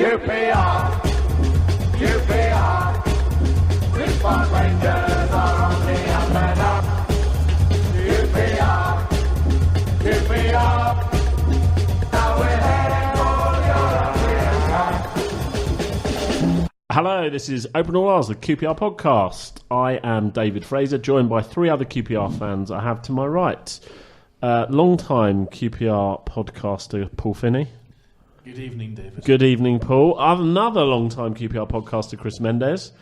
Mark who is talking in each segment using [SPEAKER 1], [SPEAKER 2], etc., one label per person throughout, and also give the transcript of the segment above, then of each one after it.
[SPEAKER 1] QPR, QPR, Six Park Rangers are on the up and up. QPR, QPR, now we're heading for European Cup.
[SPEAKER 2] Hello, this is Open All R's, the QPR podcast. I am David Fraser, joined by three other QPR fans I have to my right. Long-time QPR podcaster Paul Finney.
[SPEAKER 3] Good evening, David.
[SPEAKER 2] Good evening, Paul. Another long-time QPR podcaster, Chris Mendes.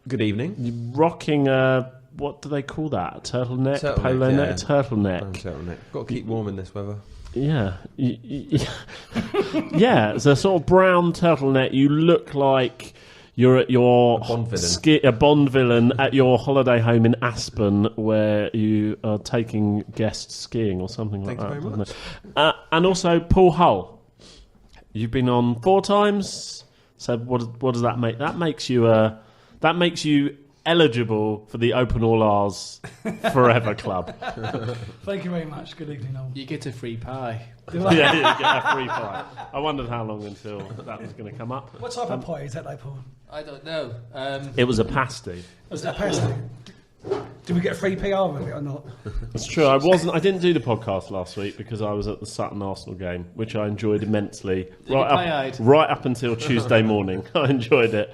[SPEAKER 4] Good evening.
[SPEAKER 2] Rocking what do they call that? Turtleneck? Polo
[SPEAKER 4] yeah.
[SPEAKER 2] neck? Turtleneck.
[SPEAKER 4] Turtleneck. Got to keep warm in this weather.
[SPEAKER 2] Yeah. Yeah, it's a sort of brown turtleneck. You look like you're at your
[SPEAKER 4] A Bond villain.
[SPEAKER 2] a Bond villain at your holiday home in Aspen, where you are taking guests skiing or something like
[SPEAKER 4] Thank
[SPEAKER 2] that.
[SPEAKER 4] you very much.
[SPEAKER 2] And also Paul Hull. You've been on 4 times. So what does that make? That makes you eligible for the Open All R's Forever Club.
[SPEAKER 3] Thank you very much. Good evening, all.
[SPEAKER 5] You get a free pie.
[SPEAKER 2] Yeah, you get a free pie. I wondered how long until that was going to come up.
[SPEAKER 3] What type of pie is that, though, Paul?
[SPEAKER 5] I don't know.
[SPEAKER 2] It was a pasty.
[SPEAKER 3] Was that pasty? Did we get free PR with it or not?
[SPEAKER 2] That's true. I didn't do the podcast last week because I was at the Sutton Arsenal game, which I enjoyed immensely. Right up until Tuesday morning, I enjoyed it,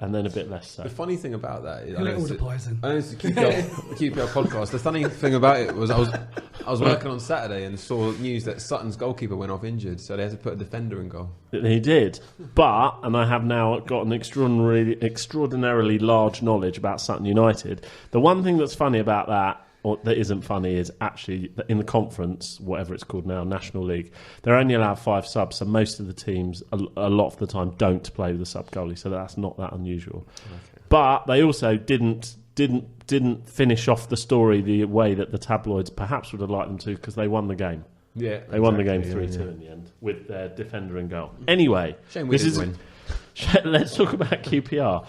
[SPEAKER 2] and then a bit less so.
[SPEAKER 4] The funny thing about that is, I
[SPEAKER 3] Who
[SPEAKER 4] know
[SPEAKER 3] ate all
[SPEAKER 4] it's
[SPEAKER 3] the pies then?
[SPEAKER 4] I know it's a QPR podcast. The funny thing about it was I was working on Saturday and saw news that Sutton's goalkeeper went off injured, so they had to put a defender in goal.
[SPEAKER 2] He did, and I have now got an extraordinarily large knowledge about Sutton United. The one thing that's funny about that, or that isn't funny, is actually that in the conference, whatever it's called now, National League, they're only allowed 5 subs, so most of the teams, a lot of the time, don't play with a sub goalie, so that's not that unusual. Okay. But they also didn't finish off the story the way that the tabloids perhaps would have liked them to, because they won the game.
[SPEAKER 4] Yeah,
[SPEAKER 2] They won the game 3-2 in the end with their defender in goal. Anyway,
[SPEAKER 4] Shame we didn't win.
[SPEAKER 2] Let's talk about QPR.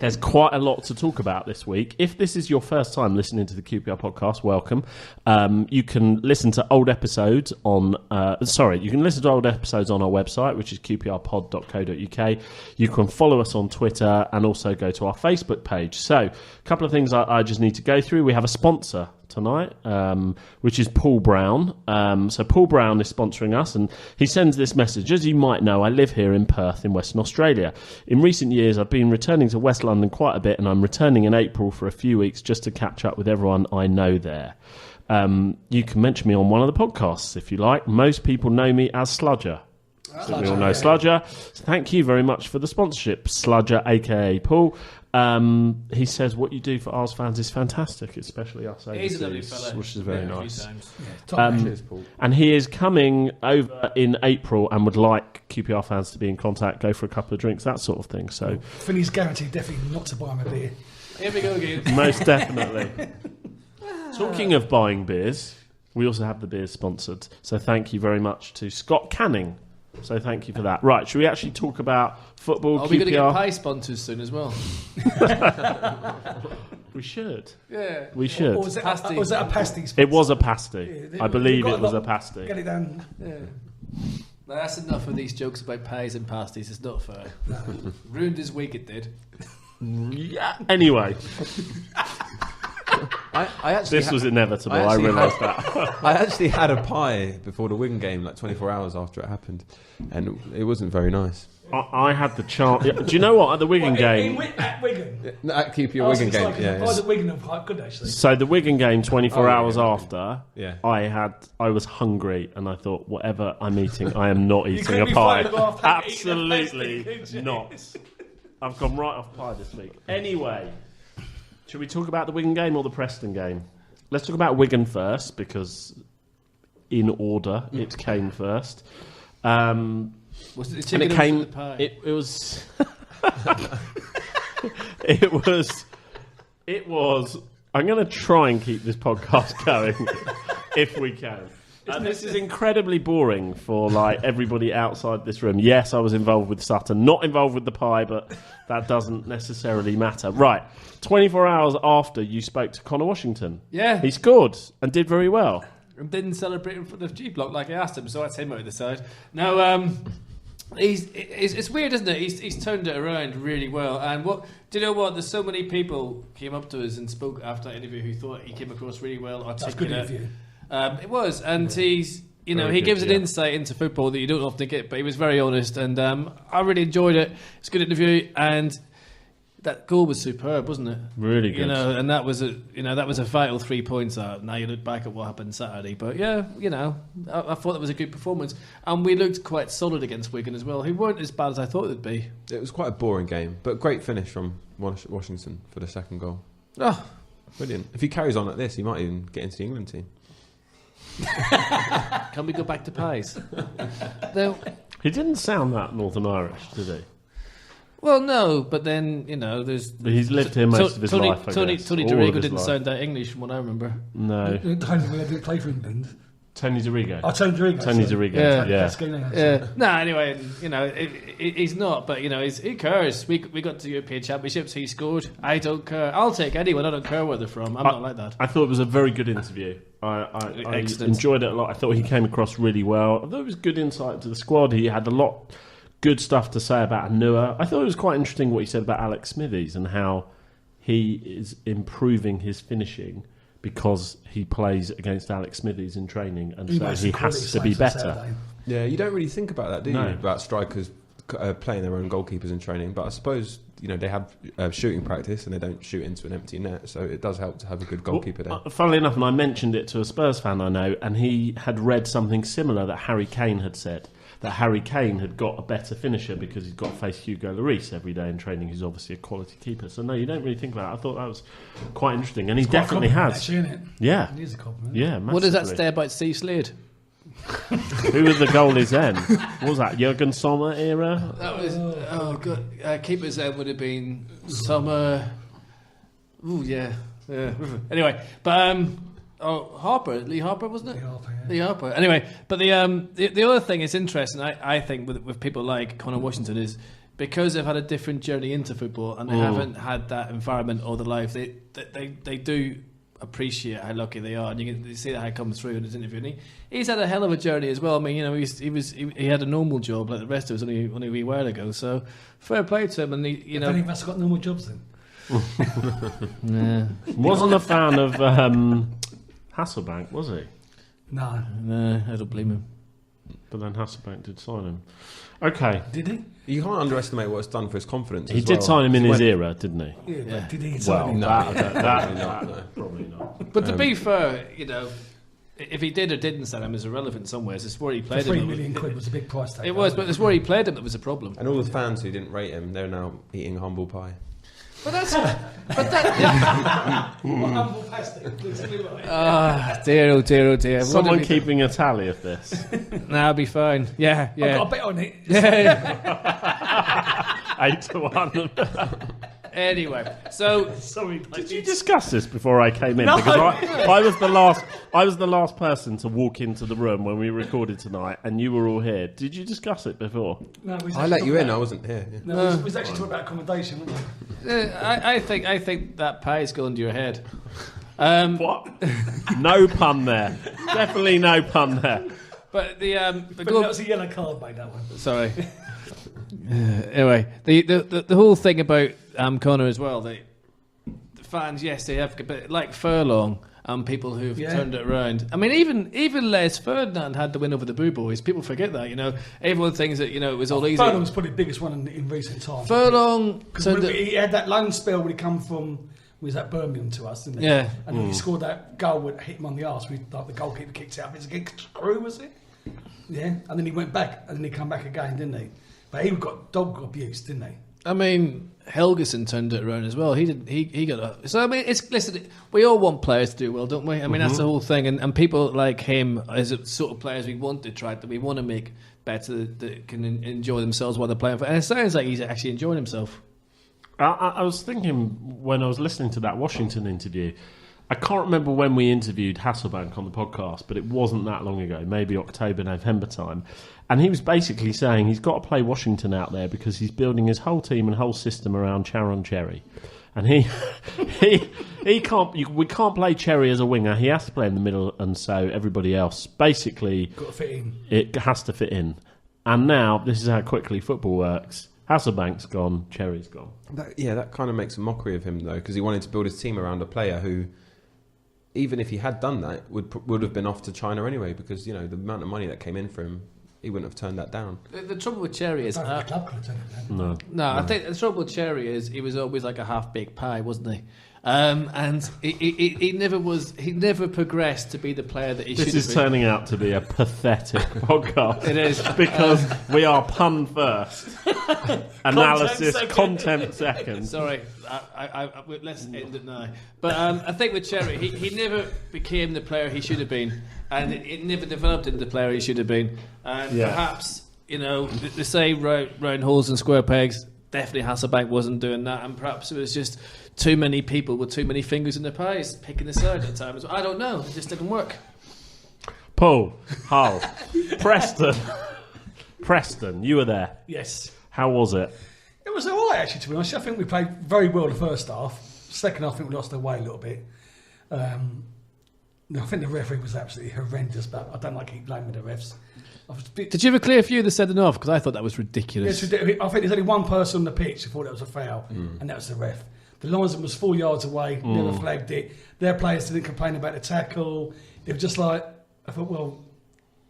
[SPEAKER 2] There's quite a lot to talk about this week. If this is your first time listening to the QPR podcast, welcome. You can listen to old episodes on. You can listen to old episodes on our website, which is qprpod.co.uk. You can follow us on Twitter and also go to our Facebook page. So, a couple of things I just need to go through. We have a sponsor tonight, which is Paul Brown. So Paul Brown is sponsoring us, and he sends this message. As you might know, I live here in Perth in Western Australia. In recent years, I've been returning to West London quite a bit, and I'm returning in April for a few weeks just to catch up with everyone I know there. You can mention me on one of the podcasts if you like. Most people know me as Sludger. So we all know Sludger. So thank you very much for the sponsorship, Sludger, aka Paul. He says what you do for Ars fans is fantastic, especially us overseas,
[SPEAKER 5] He's a lovely fella.
[SPEAKER 2] which is very nice.
[SPEAKER 4] Cheers, Paul.
[SPEAKER 2] And he is coming over in April and would like QPR fans to be in contact, go for a couple of drinks, that sort of thing. So
[SPEAKER 3] Finney's guaranteed definitely not to buy him a beer.
[SPEAKER 5] Here we go again.
[SPEAKER 2] most definitely. Talking of buying beers, we also have the beers sponsored. So thank you very much to Scott Canning. So thank you for that. Right, should we actually talk about football?
[SPEAKER 5] Are we going to
[SPEAKER 2] QPR?
[SPEAKER 5] get pie sponsors soon as well?
[SPEAKER 2] We should.
[SPEAKER 5] Yeah.
[SPEAKER 2] We should.
[SPEAKER 3] Or was it
[SPEAKER 5] Pasty.
[SPEAKER 3] a pasty?
[SPEAKER 2] It was a pasty.
[SPEAKER 3] Yeah,
[SPEAKER 2] I believe
[SPEAKER 3] we've
[SPEAKER 2] it
[SPEAKER 3] got
[SPEAKER 2] was
[SPEAKER 3] a
[SPEAKER 2] a
[SPEAKER 3] lot-
[SPEAKER 2] pasty.
[SPEAKER 3] Get it down.
[SPEAKER 5] Yeah. Now, that's enough of these jokes about pies and pasties. It's not fair. Ruined his week, it did.
[SPEAKER 2] Yeah. Anyway,
[SPEAKER 4] I actually
[SPEAKER 2] this was inevitable.
[SPEAKER 4] I
[SPEAKER 2] I
[SPEAKER 4] actually
[SPEAKER 2] realised that.
[SPEAKER 4] I actually had a pie before the Wigan game, like 24 hours after it happened, and it wasn't very nice.
[SPEAKER 2] I had the chance. Do you know what? At the Wigan game.
[SPEAKER 3] At Wigan.
[SPEAKER 4] At QPR Wigan game, yeah.
[SPEAKER 3] I was at Wigan and quite good, actually.
[SPEAKER 2] So the Wigan game, 24
[SPEAKER 4] Oh,
[SPEAKER 2] hours
[SPEAKER 4] yeah.
[SPEAKER 2] after,
[SPEAKER 4] Yeah.
[SPEAKER 2] I was hungry, and I thought, whatever I'm eating, I am not eating
[SPEAKER 3] couldn't
[SPEAKER 2] a
[SPEAKER 3] be
[SPEAKER 2] pie.
[SPEAKER 3] fighting after eating a
[SPEAKER 2] Absolutely
[SPEAKER 3] pasty, could you?
[SPEAKER 2] not. I've gone right off pie this week. Anyway, should we talk about the Wigan game or the Preston game? Let's talk about Wigan first, because in order, it came first.
[SPEAKER 5] Was it the
[SPEAKER 2] And
[SPEAKER 5] chicken
[SPEAKER 2] it
[SPEAKER 5] or
[SPEAKER 2] came.
[SPEAKER 5] was it the pie?
[SPEAKER 2] It was. It was. I'm going to try and keep this podcast going if we can. This is incredibly boring for like everybody outside this room. Yes, I was involved with Sutton, not involved with the pie, but that doesn't necessarily matter. Right, 24 hours after you spoke to Connor Washington,
[SPEAKER 5] Yeah.
[SPEAKER 2] he scored and did very well.
[SPEAKER 5] And didn't celebrate in front of G Block like I asked him, so that's him out the side. No, It's weird, isn't it? He's turned it around really well. And do you know what? There's so many people came up to us and spoke after that interview who thought he came across really well,
[SPEAKER 3] That's a good
[SPEAKER 5] articulate.
[SPEAKER 3] interview.
[SPEAKER 5] It was, and he's he
[SPEAKER 2] Very
[SPEAKER 5] gives
[SPEAKER 2] good,
[SPEAKER 5] an
[SPEAKER 2] yeah.
[SPEAKER 5] insight into football that you don't often get. But he was very honest, and I really enjoyed it. It's a good interview, and that goal was superb, wasn't it?
[SPEAKER 2] Really good.
[SPEAKER 5] And that was a vital 3 points out. Now you look back at what happened Saturday, but yeah, I thought that was a good performance, and we looked quite solid against Wigan as well, who weren't as bad as I thought they'd be.
[SPEAKER 4] It was quite a boring game, but great finish from Washington for the second goal.
[SPEAKER 5] Oh,
[SPEAKER 4] Brilliant. If he carries on like this, he might even get into the England team.
[SPEAKER 5] can we go back to pies? Now,
[SPEAKER 2] He didn't sound that Northern Irish, did he?
[SPEAKER 5] well, no, but then there's.
[SPEAKER 2] But he's lived here most of his
[SPEAKER 5] Tony,
[SPEAKER 2] life, I
[SPEAKER 5] Tony
[SPEAKER 2] guess.
[SPEAKER 5] Tony
[SPEAKER 2] All of
[SPEAKER 5] Dorigo
[SPEAKER 2] his
[SPEAKER 5] didn't
[SPEAKER 2] life.
[SPEAKER 5] sound that English from what I remember.
[SPEAKER 2] No.
[SPEAKER 3] Tony, we didn't play for England.
[SPEAKER 2] Tony Dorigo.
[SPEAKER 3] Oh, Tony Dorigo.
[SPEAKER 2] Tony
[SPEAKER 3] sorry.
[SPEAKER 2] Dorigo,
[SPEAKER 5] Yeah.
[SPEAKER 2] yeah.
[SPEAKER 3] That's good, yeah.
[SPEAKER 5] Yeah. No, anyway, he's not, but who cares? We got to European Championships. He scored. I don't care. I'll take anyone. I don't care where they're from. I'm not like that.
[SPEAKER 2] I thought it was a very good interview. I
[SPEAKER 5] Excellent.
[SPEAKER 2] enjoyed it a lot. I thought he came across really well. I thought it was good insight to the squad. He had a lot good stuff to say about Anua. I thought it was quite interesting what he said about Alex Smithies and how he is improving his finishing because he plays against Alex Smithies in training, and so
[SPEAKER 3] made
[SPEAKER 2] he
[SPEAKER 3] some
[SPEAKER 2] has
[SPEAKER 3] quality
[SPEAKER 2] to be
[SPEAKER 3] saves on
[SPEAKER 2] better.
[SPEAKER 3] Saturday.
[SPEAKER 4] Yeah, you don't really think about that, do you?
[SPEAKER 2] No.
[SPEAKER 4] About strikers playing their own goalkeepers in training. But I suppose they have shooting practice and they don't shoot into an empty net, so it does help to have a good goalkeeper there.
[SPEAKER 2] Funnily enough, and I mentioned it to a Spurs fan I know, and he had read something similar that Harry Kane had said. That Harry Kane had got a better finisher because he's got to face Hugo Lloris every day in training. He's obviously a quality keeper. So no, you don't really think about it. I thought that was quite interesting, and he definitely has.
[SPEAKER 3] Actually, isn't it?
[SPEAKER 2] Yeah,
[SPEAKER 3] It is a compliment.
[SPEAKER 2] yeah.
[SPEAKER 5] What does that
[SPEAKER 2] massively.
[SPEAKER 5] say about Steve Slade?
[SPEAKER 2] Who were the goalies then? What was that Jurgen Sommer era?
[SPEAKER 5] That was god. Keepers then would have been Summer. Ooh, yeah. Anyway, but Lee Harper, wasn't it?
[SPEAKER 3] Lee Harper, yeah.
[SPEAKER 5] Lee Harper. Anyway, but the other thing is interesting. I think with people like Connor Washington is because they've had a different journey into football and they haven't had that environment all their life. They do appreciate how lucky they are, and you can see that how it comes through in his interview. And he's had a hell of a journey as well. I mean, he had a normal job like the rest of us only a wee while ago. So fair play to him. And
[SPEAKER 3] I don't think that's got normal jobs then.
[SPEAKER 2] Wasn't a fan of Hasselbank, was he?
[SPEAKER 3] No.
[SPEAKER 5] No, I don't blame him.
[SPEAKER 2] But then Hasselbank did sign him. Okay,
[SPEAKER 3] Did he?
[SPEAKER 4] You can't underestimate what it's done for his confidence.
[SPEAKER 2] he
[SPEAKER 4] as
[SPEAKER 2] did
[SPEAKER 4] well.
[SPEAKER 2] sign him in
[SPEAKER 4] He
[SPEAKER 2] his
[SPEAKER 4] went-
[SPEAKER 2] era, didn't he?
[SPEAKER 3] Yeah.
[SPEAKER 5] Yeah.
[SPEAKER 3] But did he?
[SPEAKER 2] Well,
[SPEAKER 3] No.
[SPEAKER 2] probably not.
[SPEAKER 5] But to be fair, if he did or didn't sell him is irrelevant somewhere. It's where he
[SPEAKER 3] For
[SPEAKER 5] played
[SPEAKER 3] £3
[SPEAKER 5] him.
[SPEAKER 3] million quid was a big price tag.
[SPEAKER 5] It was, but it's where he played him that was a problem.
[SPEAKER 4] And all the fans who didn't rate him, they're now eating humble pie.
[SPEAKER 5] But that.
[SPEAKER 3] humble plastic. Looks a bit like-
[SPEAKER 5] Dear, oh dear, oh dear.
[SPEAKER 2] Someone keeping a tally of this.
[SPEAKER 5] Nah, I'll be fine. Yeah,
[SPEAKER 3] I've
[SPEAKER 5] yeah.
[SPEAKER 3] got a bet on it.
[SPEAKER 5] yeah.
[SPEAKER 2] 8-1.
[SPEAKER 5] Anyway, so
[SPEAKER 3] Sorry,
[SPEAKER 2] Did you discuss this before I came in?
[SPEAKER 3] No.
[SPEAKER 2] Because I was the last person to walk into the room when we recorded tonight, and you were all here. Did you discuss it before?
[SPEAKER 3] No, we was
[SPEAKER 4] I
[SPEAKER 3] actually
[SPEAKER 4] let you
[SPEAKER 3] talking
[SPEAKER 4] in. I
[SPEAKER 3] about-
[SPEAKER 4] wasn't here. Yeah.
[SPEAKER 3] No, we was actually talking about accommodation, weren't we?
[SPEAKER 5] I think that pie's going to your head.
[SPEAKER 2] What? No pun there. Definitely no pun there.
[SPEAKER 5] But the
[SPEAKER 3] But that was a yellow card, mate, that one.
[SPEAKER 5] Sorry. Anyway, the whole thing about Connor as well. The fans, yes, they have, but like Furlong and people who've
[SPEAKER 3] Yeah.
[SPEAKER 5] turned it around. I mean, even Les Ferdinand had the win over the Boo Boys. People forget that. Everyone thinks that it was all easy.
[SPEAKER 3] Furlong's probably the biggest one in recent times.
[SPEAKER 5] Furlong.
[SPEAKER 3] Because he had that loan spell when he come from, was that Birmingham to us, didn't he?
[SPEAKER 5] Yeah.
[SPEAKER 3] And then he scored that goal that hit him on the arse. Like the goalkeeper kicked out. It was against Crewe, was it? Yeah. And then he went back, and then he come back again, didn't he? But he got dog abuse, didn't he?
[SPEAKER 5] I mean, Helgeson turned it around as well. He did. He got a. So I mean, listen. We all want players to do well, don't we? I mean, that's the whole thing. And people like him as a sort of players we want to try that we want to make better that can enjoy themselves while they're playing. And it sounds like he's actually enjoying himself.
[SPEAKER 2] I was thinking when I was listening to that Washington interview, I can't remember when we interviewed Hasselbank on the podcast, but it wasn't that long ago, maybe October, November time. And he was basically saying he's got to play Washington out there because he's building his whole team and whole system around Charon Cherry. And he can't. We can't play Cherry as a winger. He has to play in the middle, and so everybody else basically
[SPEAKER 3] Got to fit in.
[SPEAKER 2] it has to fit in. And now, this is how quickly football works. Hasselbank's gone, Cherry's gone.
[SPEAKER 4] That kind of makes a mockery of him, though, because he wanted to build his team around a player who, even if he had done that, would have been off to China anyway, because, the amount of money that came in for him, he wouldn't have turned that down.
[SPEAKER 5] The trouble with Cherry is...
[SPEAKER 3] The club could have turned it down.
[SPEAKER 2] No.
[SPEAKER 5] I think the trouble with Cherry is he was always like a half-baked pie, wasn't he? And he never progressed to be the player that he should have been.
[SPEAKER 2] This is turning out to be a pathetic podcast.
[SPEAKER 5] It is.
[SPEAKER 2] Because we are pun first. Analysis, content second.
[SPEAKER 5] Sorry, let's end it now. But I think with Cherry, he never became the player he should have been, and it never developed into the player he should have been. And perhaps, they say round holes and square pegs. Definitely Hasselbank wasn't doing that, and perhaps it was just too many people with too many fingers in their pies picking this out at times. I don't know. It just didn't work.
[SPEAKER 2] Paul, Hull, Preston, you were there.
[SPEAKER 3] Yes.
[SPEAKER 2] How was it?
[SPEAKER 3] It was all right, actually, to be honest. I think we played very well the first half. Second half, I think we lost our way a little bit. I think the referee was absolutely horrendous, but I don't like keep blaming the refs.
[SPEAKER 5] Did you ever clear a few that said enough? Because I thought that was ridiculous.
[SPEAKER 3] Yes, I think there's only one person on the pitch who thought that was a foul, and that was the ref. The linesman was 4 yards away, never flagged it. Their players didn't complain about the tackle. It was just like, I thought, well,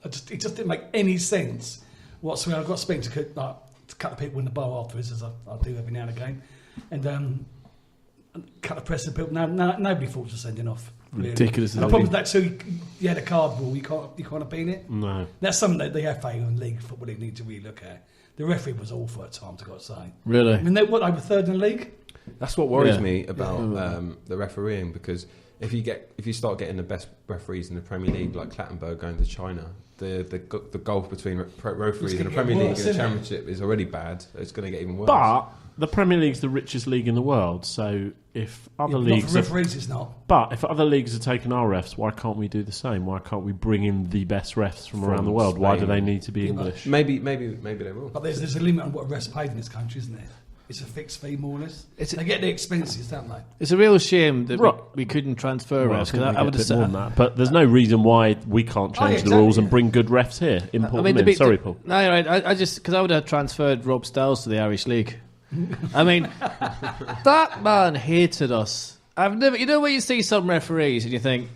[SPEAKER 3] it just didn't make any sense whatsoever. I've got to speak to cut the people in the bar afterwards, as I do every now and again, and cut the press and people. Nobody thought of sending off. Really.
[SPEAKER 5] Ridiculous.
[SPEAKER 3] And the problem with that too, you had a card rule. You can't appeal it.
[SPEAKER 2] No.
[SPEAKER 3] That's something that the FA and league football they need to really look at. The referee was awful at times, I've got to say.
[SPEAKER 5] Really?
[SPEAKER 3] I mean, they were third in the league.
[SPEAKER 4] That's what worries me about the refereeing, because if you start getting the best referees in the Premier League, like Clattenburg going to China, the gulf between referees in the Premier League and the Championship is already bad. It's going to get even worse.
[SPEAKER 2] But the Premier League's the richest league in the world, so if other leagues...
[SPEAKER 3] Not for referees, it's not.
[SPEAKER 2] But if other leagues are taking our refs, why can't we do the same? Why can't we bring in the best refs from around the world?
[SPEAKER 4] Spain.
[SPEAKER 2] Why do they need to be English?
[SPEAKER 4] Maybe they will.
[SPEAKER 3] But there's a limit on what refs paid in this country, isn't there? It's a fixed fee, more or less. They get the expenses, don't they?
[SPEAKER 5] It's a real shame that
[SPEAKER 2] Right.
[SPEAKER 5] we couldn't transfer
[SPEAKER 2] Well,
[SPEAKER 5] refs. Because I would have
[SPEAKER 2] more than
[SPEAKER 5] said
[SPEAKER 2] that. But there's no reason why we can't change the rules and bring good refs here. Import them in. Sorry, Paul.
[SPEAKER 5] No, you're right. Because I would have transferred Rob Styles to the Irish League. I mean, that man hated us. I've never. You know when you see some referees and you think,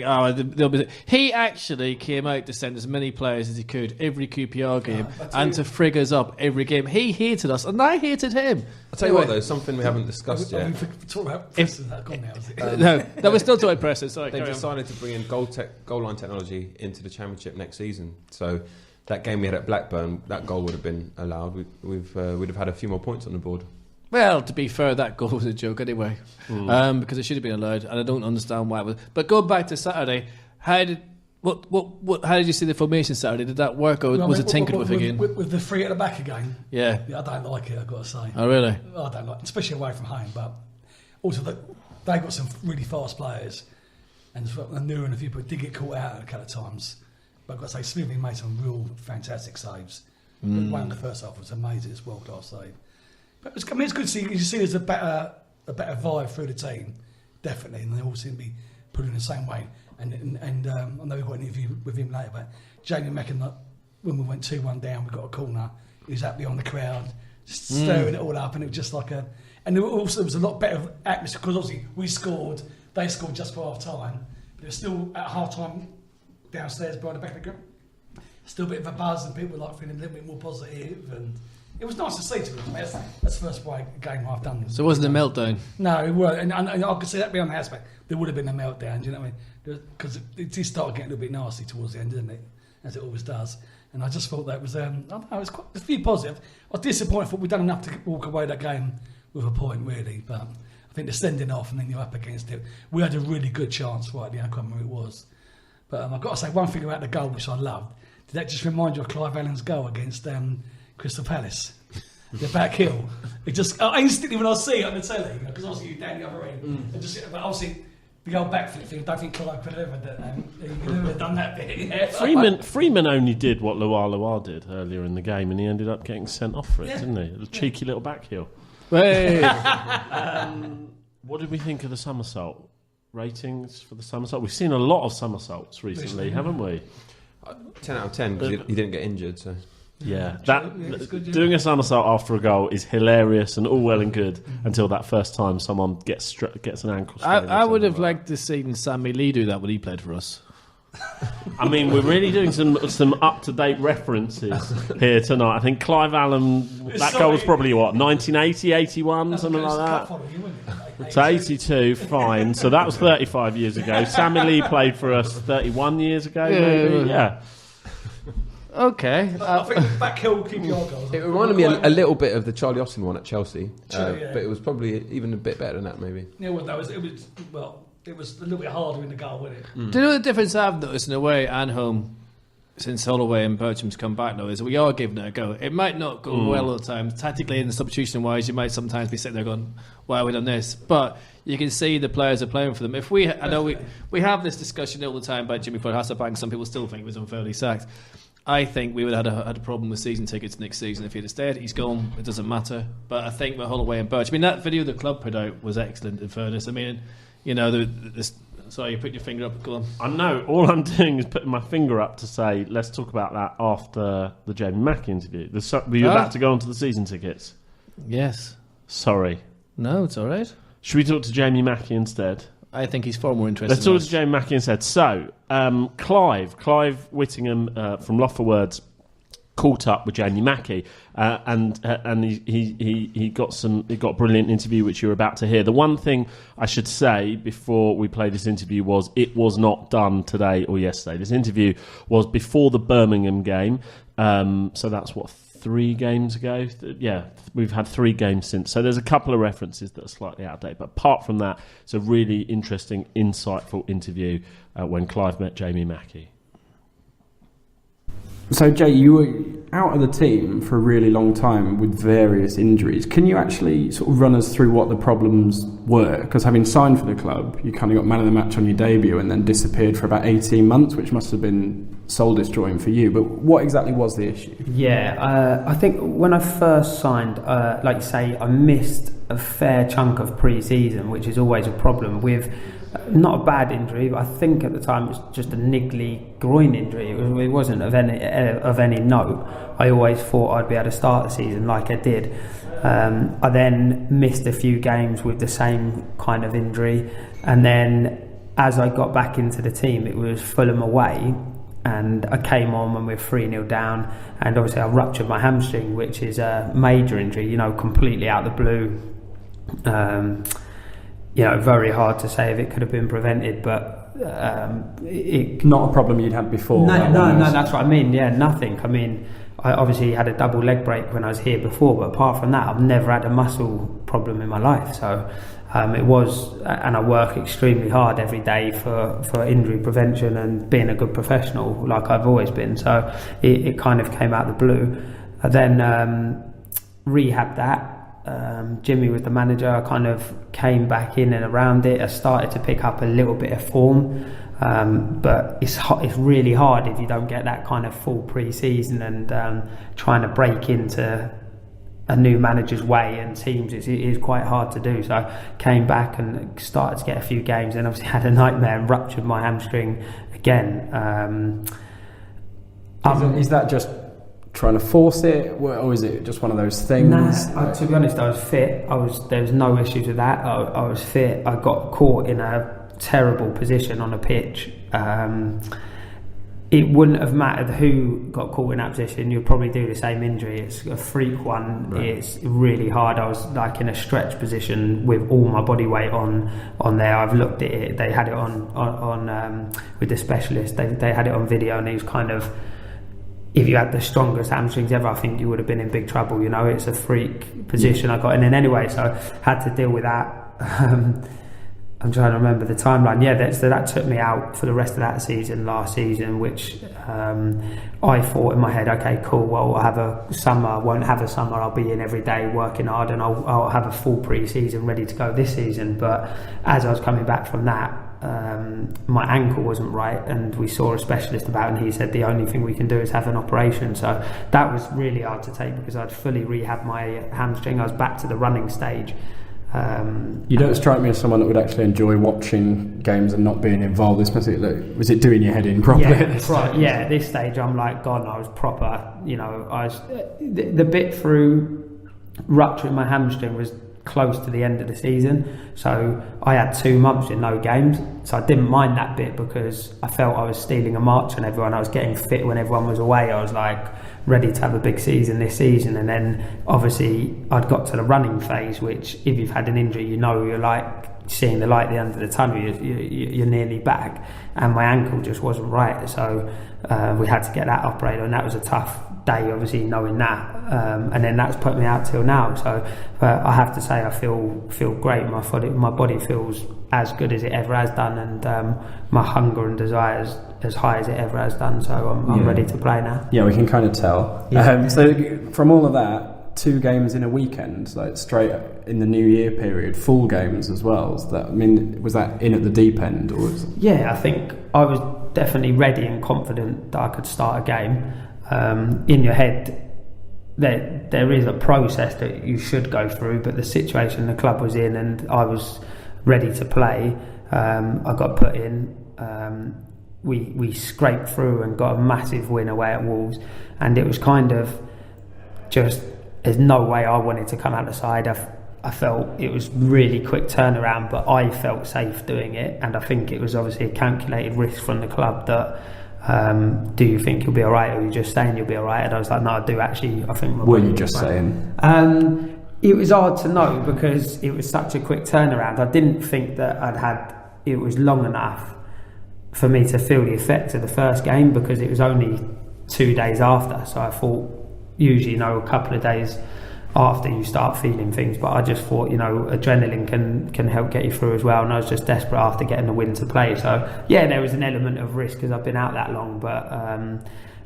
[SPEAKER 5] oh, they'll be. He actually came out to send as many players as he could every QPR game and to frig us up every game. He hated us, and I hated him.
[SPEAKER 4] I'll tell you what, though, something we haven't discussed yet.
[SPEAKER 3] Talk about Preston, that gone now, is it?
[SPEAKER 5] No, we're still talking Preston. Sorry,
[SPEAKER 4] They've decided to bring in goal line technology into the Championship next season. So that game we had at Blackburn, that goal would have been allowed. We'd have had a few more points on the board.
[SPEAKER 5] Well, to be fair, that goal was a joke anyway, because it should have been allowed, and I don't understand why it was. But going back to Saturday, how did you see the formation Saturday? Did that work, or was it tinkered with again?
[SPEAKER 3] With the three at the back again?
[SPEAKER 5] Yeah,
[SPEAKER 3] I don't like it, I've got to say.
[SPEAKER 5] Oh, really?
[SPEAKER 3] I don't like it, especially away from home, but also they've got some really fast players, and New and a few people did get caught out a couple of times. But I've got to say, Smithy made some real fantastic saves. One in the first half was amazing, it's a world-class save. But it's good to see. You see, there's a better vibe through the team, definitely, and they all seem to be put in the same way. And I know we've got an interview with him later, but Jamie Mackin, when we went 2-1 down, we got a corner. He was out beyond the crowd, stirring it all up, and it was just like a. And there was a lot better atmosphere because obviously we scored, they scored just before half time. But it was still at half time downstairs behind the back of the ground. Still a bit of a buzz, and people were like feeling a little bit more positive, and it was nice to see. To me, that's the first game I've done.
[SPEAKER 5] So it wasn't a meltdown?
[SPEAKER 3] No, it weren't, and I could see that being on the aspect. There would have been a meltdown. Do you know what I mean? Because it did start getting a little bit nasty towards the end, didn't it? As it always does. And I just thought that was, I don't know, it was quite a few positive. I was disappointed. I thought we'd done enough to walk away that game with a point, really. But I think the sending off and then you're up against it. We had a really good chance right at the end. I can't remember who it was. But I've got to say one thing about the goal, which I loved. Did that just remind you of Clive Allen's goal against Crystal Palace? The back heel. It just instantly when I see it on the telly, because obviously you're down the other end, and just but obviously the old backflip thing. I don't think Clive could have ever done that bit. Yeah.
[SPEAKER 2] Freeman only did what Loire did earlier in the game, and he ended up getting sent off for it, didn't he? A cheeky little back heel.
[SPEAKER 5] Hey.
[SPEAKER 2] What did we think of the somersault? Ratings for the somersault? We've seen a lot of somersaults recently, haven't we?
[SPEAKER 4] 10 out of 10 because he didn't get injured. So
[SPEAKER 2] Yeah,
[SPEAKER 3] it's good, yeah.
[SPEAKER 2] doing a somersault after a goal is hilarious and all well and good until that first time someone gets an ankle strain.
[SPEAKER 5] I would have liked to see Sammy Lee do that when he played for us.
[SPEAKER 2] I mean, we're really doing some up-to-date references here tonight. I think Clive Allen, that goal was probably, 1980, 81, something like that? It's 82, fine. So that was 35 years ago. Sammy Lee played for us 31 years ago, maybe? Yeah.
[SPEAKER 5] Okay.
[SPEAKER 3] I think back hill QPR goals.
[SPEAKER 4] It reminded me a little bit of the Charlie Austin one at Chelsea,
[SPEAKER 3] Yeah.
[SPEAKER 4] but it was probably even a bit better than that, maybe.
[SPEAKER 3] Yeah, well, it was a little bit harder in the goal, wasn't it?
[SPEAKER 5] Do you know the difference I've noticed in away and home since Holloway and Bertram's come back now is we are giving it a go. It might not go well all the time. Tactically and substitution wise, you might sometimes be sitting there going, why have we done this? But you can see the players are playing for them. I know we have this discussion all the time about Jimmy Floyd Hasselbank. Some people still think he was unfairly sacked. I think we would have had a problem with season tickets next season if he'd have stayed. He's gone. It doesn't matter. But I think with Holloway and Birch, that video the club put out was excellent. In fairness, sorry, you put your finger up. Go on.
[SPEAKER 2] I know. All I'm doing is putting my finger up to say, let's talk about that after the Jamie Mackey interview. Were you about to go on to the season tickets?
[SPEAKER 5] Yes.
[SPEAKER 2] Sorry.
[SPEAKER 5] No, it's all right.
[SPEAKER 2] Should we talk to Jamie Mackey instead?
[SPEAKER 5] I think he's far more interesting.
[SPEAKER 2] Let's talk to Jamie Mackey instead. So, Clive Whittingham from Loft for Words caught up with Jamie Mackey, and he got a brilliant interview which you're about to hear. The one thing I should say before we play this interview was it was not done today or yesterday. This interview was before the Birmingham game, so that's 3 games ago. Yeah, we've had 3 games since. So there's a couple of references that are slightly out of date. But apart from that, it's a really interesting, insightful interview when Clive met Jamie Mackey.
[SPEAKER 6] So, Jay, you were out of the team for a really long time with various injuries. Can you actually sort of run us through what the problems were? Because having signed for the club, you kind of got man of the match on your debut and then disappeared for about 18 months, which must have been soul-destroying for you. But what exactly was the issue?
[SPEAKER 7] Yeah, I think when I first signed, like you say, I missed a fair chunk of pre-season, which is always a problem with... Not a bad injury, but I think at the time it was just a niggly groin injury. It wasn't of any note. I always thought I'd be able to start the season like I did. I then missed a few games with the same kind of injury, and then as I got back into the team, it was Fulham away, and I came on when we were 3-0 down, and obviously I ruptured my hamstring, which is a major injury, completely out of the blue. Very hard to say if it could have been prevented, but
[SPEAKER 6] not a problem you'd had before.
[SPEAKER 7] No, that's what I mean. Yeah, nothing. I mean, I obviously had a double leg break when I was here before, but apart from that, I've never had a muscle problem in my life. So it was, and I work extremely hard every day for injury prevention and being a good professional, like I've always been. So it kind of came out of the blue. I then rehabbed that. Jimmy was the manager. I kind of came back in and around it. I started to pick up a little bit of form, but it's really hard if you don't get that kind of full pre-season and trying to break into a new manager's way and teams. It is quite hard to do. So I came back and started to get a few games, and obviously had a nightmare and ruptured my hamstring again.
[SPEAKER 6] Is that just trying to force it, or is it just one of those things?
[SPEAKER 7] Nah, to be honest, I was fit. There was no issues with that. I was fit. I got caught in a terrible position on a pitch. It wouldn't have mattered who got caught in that position. You'd probably do the same injury. It's a freak one. Right. It's really hard. I was like in a stretch position with all my body weight on there. I've looked at it. They had it on with the specialist. They had it on video, and it was kind of, if you had the strongest hamstrings ever, I think you would have been in big trouble. It's a freak position I got in anyway, so I had to deal with that. I'm trying to remember the timeline. Yeah, so that took me out for the rest of that season, last season, which I thought in my head, okay, cool, well, I'll have a summer, I won't have a summer, I'll be in every day working hard, and I'll have a full pre-season ready to go this season. But as I was coming back from that, my ankle wasn't right, and we saw a specialist about it, and he said the only thing we can do is have an operation. So that was really hard to take, because I'd fully rehabbed my hamstring. I was back to the running stage,
[SPEAKER 6] You don't strike me as someone that would actually enjoy watching games and not being involved, especially was it doing your head in properly at this stage?
[SPEAKER 7] Yeah, at this stage I'm like, God, I was proper, I was the bit through rupturing my hamstring was close to the end of the season, so I had 2 months with no games, so I didn't mind that bit because I felt I was stealing a march on everyone. I was getting fit when everyone was away. I was like ready to have a big season this season, and then obviously I'd got to the running phase, which if you've had an injury, you're like seeing the light at the end of the tunnel. You're nearly back, and my ankle just wasn't right, so we had to get that operated, and that was a tough day, obviously knowing that, and then that's put me out till now. So I have to say I feel great. My body feels as good as it ever has done, and my hunger and desire is as high as it ever has done. So I'm ready to play now.
[SPEAKER 6] Yeah, we can kind of tell. So from all of that, 2 games in a weekend, like straight in the New Year period, full games as well. Was that in at the deep end, or was it?
[SPEAKER 7] Yeah, I think I was definitely ready and confident that I could start a game. In your head, there is a process that you should go through, but the situation the club was in, and I was ready to play. I got put in. We scraped through and got a massive win away at Wolves, and it was kind of just, there's no way I wanted to come out the side. I felt it was really quick turnaround, but I felt safe doing it, and I think it was obviously a calculated risk from the club that do you think you'll be alright, or are you just saying you'll be alright? And I was like, no, I do actually. I think.
[SPEAKER 6] Were you just saying?
[SPEAKER 7] It was hard to know because it was such a quick turnaround. I didn't think that it was long enough for me to feel the effects of the first game, because it was only 2 days after. So I thought usually, a couple of days after you start feeling things, but I just thought, adrenaline can help get you through as well, and I was just desperate after getting the win to play. So yeah, there was an element of risk because I've been out that long, but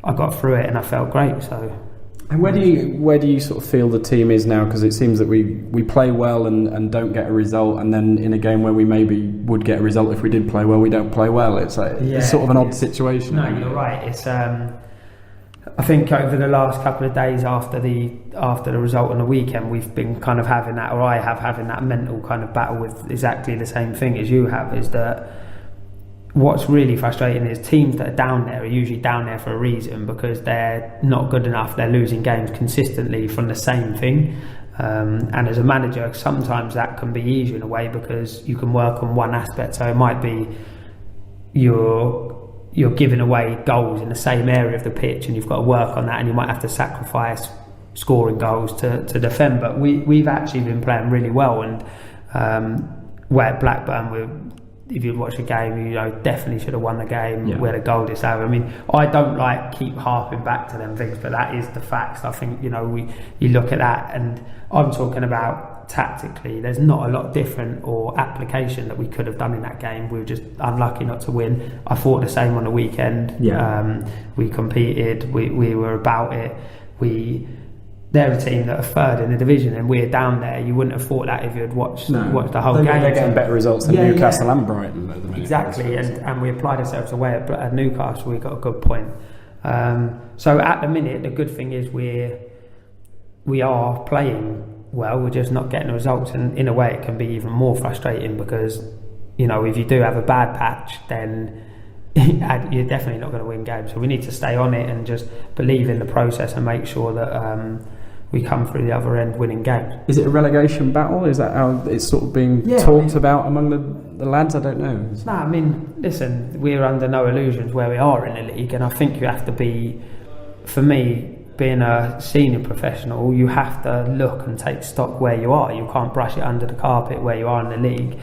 [SPEAKER 7] I got through it and I felt great. So.
[SPEAKER 6] And where do you sort of feel the team is now? Because it seems that we play well and don't get a result, and then in a game where we maybe would get a result if we did play well, we don't play well. It's like it's sort of an odd situation.
[SPEAKER 7] No, you're right. It's I think over the last couple of days after the result on the weekend, we've been kind of having that, or I have having that mental kind of battle with exactly the same thing as you have. Is that what's really frustrating is teams that are down there are usually down there for a reason, because they're not good enough. They're losing games consistently from the same thing. And as a manager, sometimes that can be easier in a way because you can work on one aspect. So it might be you're giving away goals in the same area of the pitch, and you've got to work on that, and you might have to sacrifice scoring goals to defend. But we've actually been playing really well, and where at Blackburn, if you'd watch a game, definitely should have won the game.
[SPEAKER 6] Yeah.
[SPEAKER 7] We had a goal disallowed. I mean, I don't like keep harping back to them things, but that is the facts. I think you look at that, and I'm talking about tactically. There's not a lot different or application that we could have done in that game. We were just unlucky not to win. I thought the same on the weekend.
[SPEAKER 6] Yeah.
[SPEAKER 7] We competed. We were about it. They're a team that are third in the division, and we're down there. You wouldn't have thought that if you had watched the whole game.
[SPEAKER 6] They're getting better results than Newcastle and Brighton at the minute.
[SPEAKER 7] Exactly, and we applied ourselves away at Newcastle. We got a good point. So at the minute, the good thing is we are playing well. We're just not getting the results, and in a way, it can be even more frustrating because if you do have a bad patch, then you're definitely not going to win games. So we need to stay on it and just believe in the process and make sure that we come through the other end winning games.
[SPEAKER 6] Is it a relegation battle? Is that how it's sort of being talked about among the lads? I don't know.
[SPEAKER 7] No, I mean, listen, we're under no illusions where we are in the league, and I think you have to be, for me, being a senior professional, you have to look and take stock where you are. You can't brush it under the carpet where you are in the league.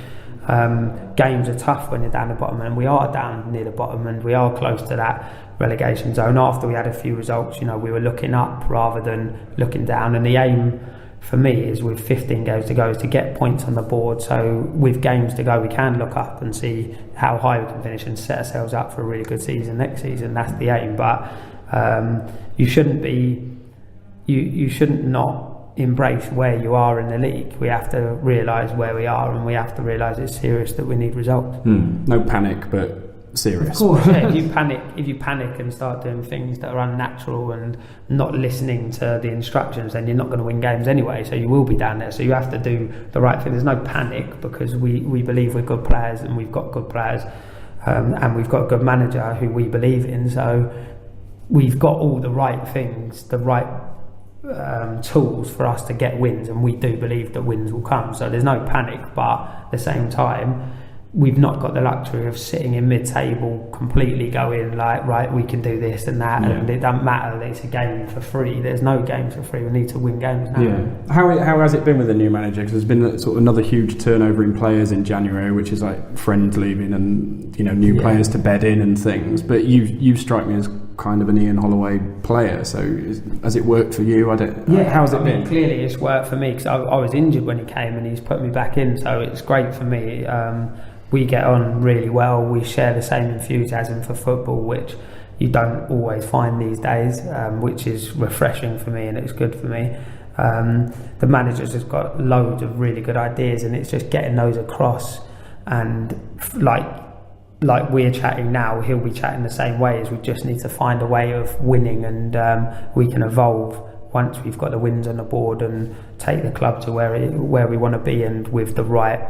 [SPEAKER 7] Games are tough when you're down the bottom, and we are down near the bottom, and we are close to that relegation zone. After we had a few results, we were looking up rather than looking down, and the aim for me is, with 15 games to go, is to get points on the board. So with games to go, we can look up and see how high we can finish and set ourselves up for a really good season next season. That's the aim. But you shouldn't not embrace where you are in the league. We have to realise where we are, and we have to realise it's serious, that we need results.
[SPEAKER 6] No panic, but serious.
[SPEAKER 7] Of course, yeah. If you panic and start doing things that are unnatural and not listening to the instructions, then you're not going to win games anyway. So you will be down there. So you have to do the right thing. There's no panic because we believe we're good players and we've got good players, and we've got a good manager who we believe in. So we've got all the right things, the right tools for us to get wins, and we do believe that wins will come. So there's no panic, but at the same time, we've not got the luxury of sitting in mid-table completely going like, right, we can do this and that, and it doesn't matter that it's a game for free. There's no games for free. We need to win games now.
[SPEAKER 6] Yeah. How has it been with the new manager? Because there's been sort of another huge turnover in players in January, which is like friends leaving and new players to bed in and things. But you strike me as kind of an Ian Holloway player. So has it worked for you? How's it been?
[SPEAKER 7] Clearly, it's worked for me because I was injured when he came and he's put me back in. So it's great for me. We get on really well. We share the same enthusiasm for football, which you don't always find these days, which is refreshing for me and it's good for me. The manager's just got loads of really good ideas, and it's just getting those across. And like we're chatting now, he'll be chatting the same way. As we just need to find a way of winning, and we can evolve once we've got the wins on the board and take the club to where we want to be, and with the right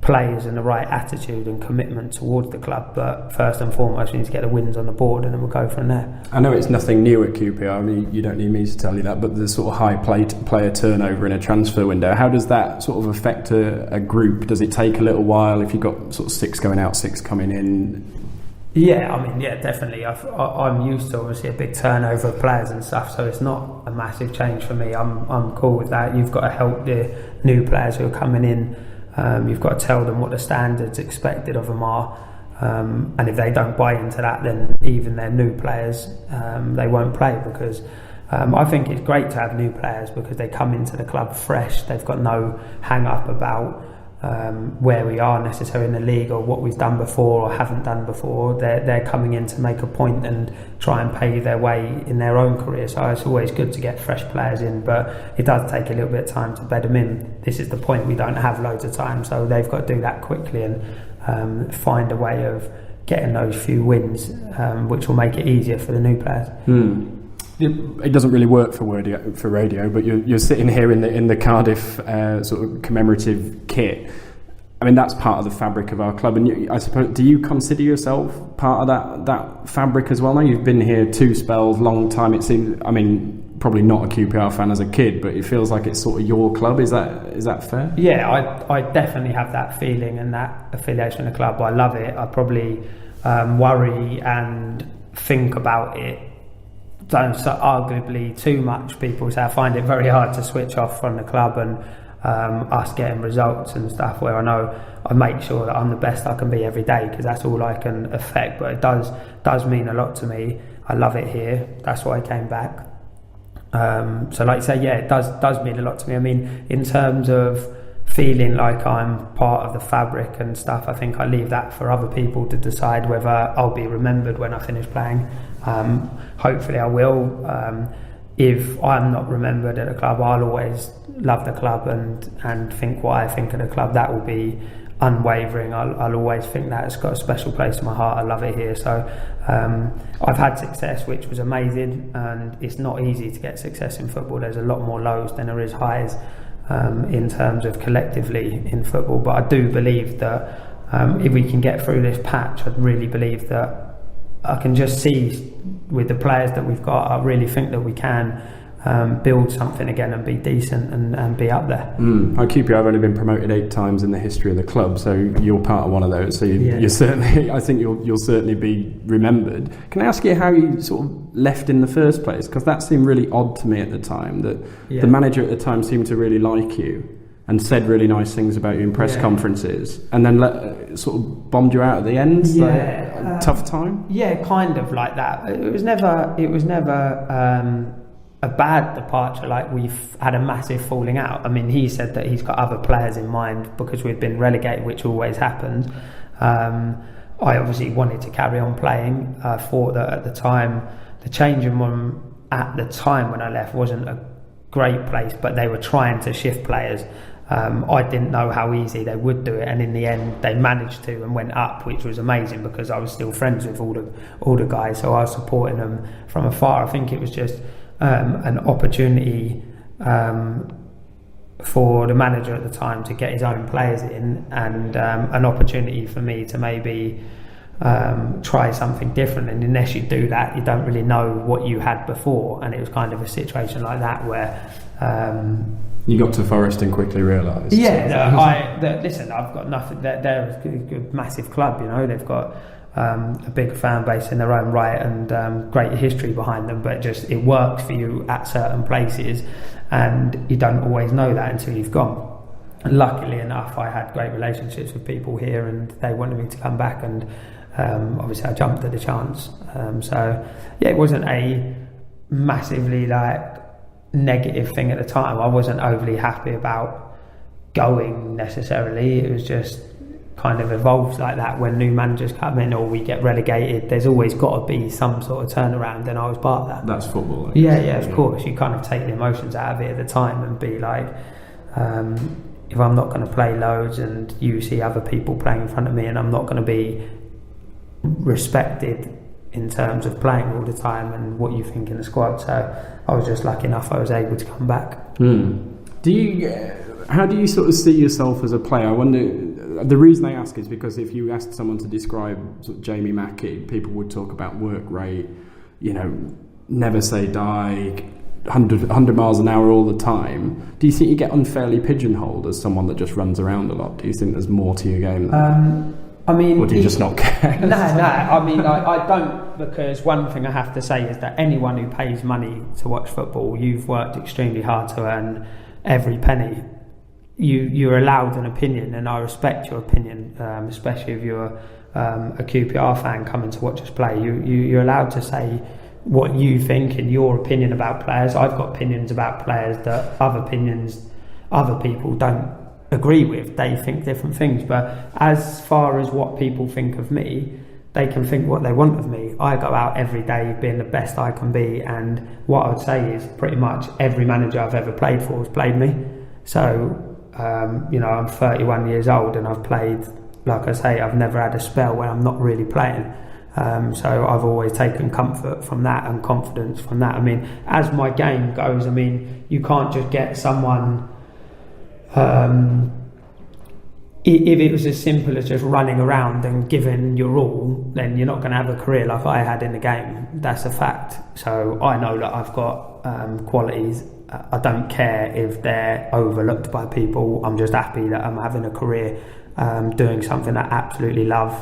[SPEAKER 7] players and the right attitude and commitment towards the club. But first and foremost, we need to get the wins on the board, and then we'll go from there.
[SPEAKER 6] I know it's nothing new at QPR. I mean, you don't need me to tell you that, but the sort of high player turnover in a transfer window, how does that sort of affect a group? Does it take a little while if you've got sort of 6 going out, 6 coming in?
[SPEAKER 7] Yeah, definitely. I'm used to obviously a big turnover of players and stuff, so it's not a massive change for me. I'm cool with that. You've got to help the new players who are coming in. You've got to tell them what the standards expected of them are, and if they don't buy into that, then even their new players, they won't play, because I think it's great to have new players because they come into the club fresh. They've got no hang up about where we are necessarily in the league or what we've done before or haven't done before. They're coming in to make a point and try and pave their way in their own career. So it's always good to get fresh players in, but it does take a little bit of time to bed them in. This is the point, we don't have loads of time, so they've got to do that quickly and find a way of getting those few wins, which will make it easier for the new players.
[SPEAKER 6] It doesn't really work for radio, but you're sitting here in the Cardiff sort of commemorative kit. I mean, that's part of the fabric of our club, and I suppose, do you consider yourself part of that fabric as well? Now you've been here 2 spells, long time. It seems. I mean, probably not a QPR fan as a kid, but it feels like it's sort of your club. Is that fair?
[SPEAKER 7] Yeah, I definitely have that feeling and that affiliation with the club. I love it. I probably worry and think about it. Don't arguably too much. People say I find it very hard to switch off from the club and us getting results and stuff, where I know I make sure that I'm the best I can be every day, because that's all I can affect. But it does mean a lot to me. I love it here. That's why I came back. So like you say, yeah, it does mean a lot to me. I mean, in terms of feeling like I'm part of the fabric and stuff, I think I leave that for other people to decide whether I'll be remembered when I finish playing. Hopefully I will. If I'm not remembered at the club, I'll always love the club and think what I think of the club. That will be unwavering. I'll always think that it's got a special place in my heart. I love it here. So I've had success, which was amazing, and it's not easy to get success in football. There's a lot more lows than there is highs in terms of collectively in football. But I do believe that if we can get through this patch, I really believe that I can just see with the players that we've got, I really think that we can build something again and be decent and be up there.
[SPEAKER 6] QPR have only been promoted 8 times in the history of the club, so you're part of one of those. So you're certainly, I think you'll certainly be remembered. Can I ask you how you sort of left in the first place? Because that seemed really odd to me at the time. That the manager at the time seemed to really like you and said really nice things about you in press conferences, and then sort of bombed you out at the end. Tough time. Yeah,
[SPEAKER 7] kind of like that. It was never a bad departure. Like, we've had a massive falling out. I mean, he said that he's got other players in mind because we've been relegated, which always happens. I obviously wanted to carry on playing. I thought that at the time, the changing room at the time when I left wasn't a great place, but they were trying to shift players. I didn't know how easy they would do it, and in the end they managed to and went up, which was amazing because I was still friends with all the guys, so I was supporting them from afar. I think it was just an opportunity for the manager at the time to get his own players in, and an opportunity for me to maybe try something different. And unless you do that, you don't really know what you had before, and it was kind of a situation like that where
[SPEAKER 6] you got to Forest and quickly realised.
[SPEAKER 7] Listen, I've got nothing. They're a massive club, you know. They've got a big fan base in their own right and great history behind them. But just it works for you at certain places, and you don't always know that until you've gone. And luckily enough, I had great relationships with people here, and they wanted me to come back. And obviously, I jumped at the chance. So yeah, it wasn't a massively negative thing at the time. I wasn't overly happy about going necessarily. It was just kind of evolves like that when new managers come in or we get relegated. There's always got to be some sort of turnaround, and I was part of that.
[SPEAKER 6] That's football.
[SPEAKER 7] Of course. You kind of take the emotions out of it at the time and be like, if I'm not going to play loads and you see other people playing in front of me and I'm not going to be respected in terms of playing all the time and what you think in the squad. So I was just lucky enough I was able to come back.
[SPEAKER 6] How do you sort of see yourself as a player? I wonder, the reason I ask is because if you asked someone to describe sort of Jamie Mackie, people would talk about work rate, never say die, 100 miles an hour all the time. Do you think you get unfairly pigeonholed as someone that just runs around a lot? Do you think there's more to your game than that? Or do you just not care?
[SPEAKER 7] No. I mean, I don't, because one thing I have to say is that anyone who pays money to watch football, you've worked extremely hard to earn every penny. You're allowed an opinion, and I respect your opinion, especially if you're a QPR fan coming to watch us play. You're allowed to say what you think and your opinion about players. I've got opinions about players that other people don't agree with. They think different things, but as far as what people think of me, they can think what they want of me. I go out every day being the best I can be, and what I would say is pretty much every manager I've ever played for has played me. So I'm 31 years old and I've played, like I say, I've never had a spell where I'm not really playing. So I've always taken comfort from that and confidence from that. I mean, as my game goes, you can't just get someone. If it was as simple as just running around and giving your all, then you're not going to have a career like I had in the game. That's a fact. So I know that I've got qualities. I don't care if they're overlooked by people. I'm just happy that I'm having a career doing something that I absolutely love.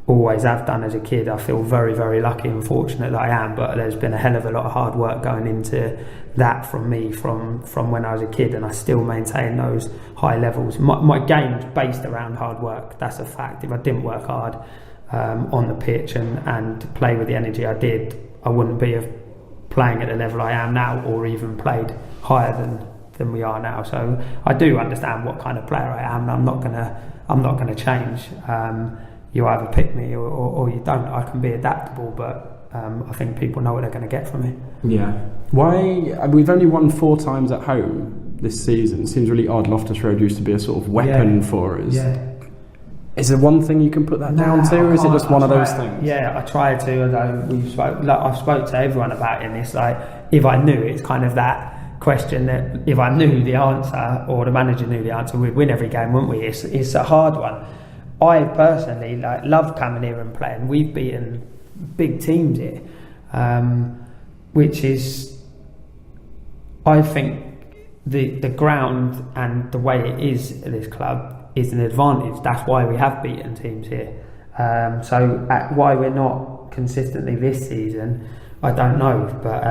[SPEAKER 7] Always have done as a kid. I feel very, very lucky and fortunate that I am, but there's been a hell of a lot of hard work going into that from me from when I was a kid, and I still maintain those high levels. My game's based around hard work. That's a fact. If I didn't work hard on the pitch and play with the energy I did, I wouldn't be playing at the level I am now, or even played higher than we are now. So I do understand what kind of player I am. I'm not gonna change. You either pick me or you don't. I can be adaptable, but I think people know what they're going to get from me.
[SPEAKER 6] Yeah. Why? We've only won 4 times at home this season. It seems really odd. Loftus Road used to be a sort of weapon for us. Yeah. Is there one thing you can put that down to, or is it just one of those things?
[SPEAKER 7] Yeah, I try to. Although I've spoke to everyone about it, and it's like, if I knew, it's kind of that question that if I knew the answer, or the manager knew the answer, we'd win every game, wouldn't we? It's a hard one. I personally love coming here and playing. We've beaten big teams here, which is, I think, the ground and the way it is at this club is an advantage. That's why we have beaten teams here. So why we're not consistently this season, I don't know, but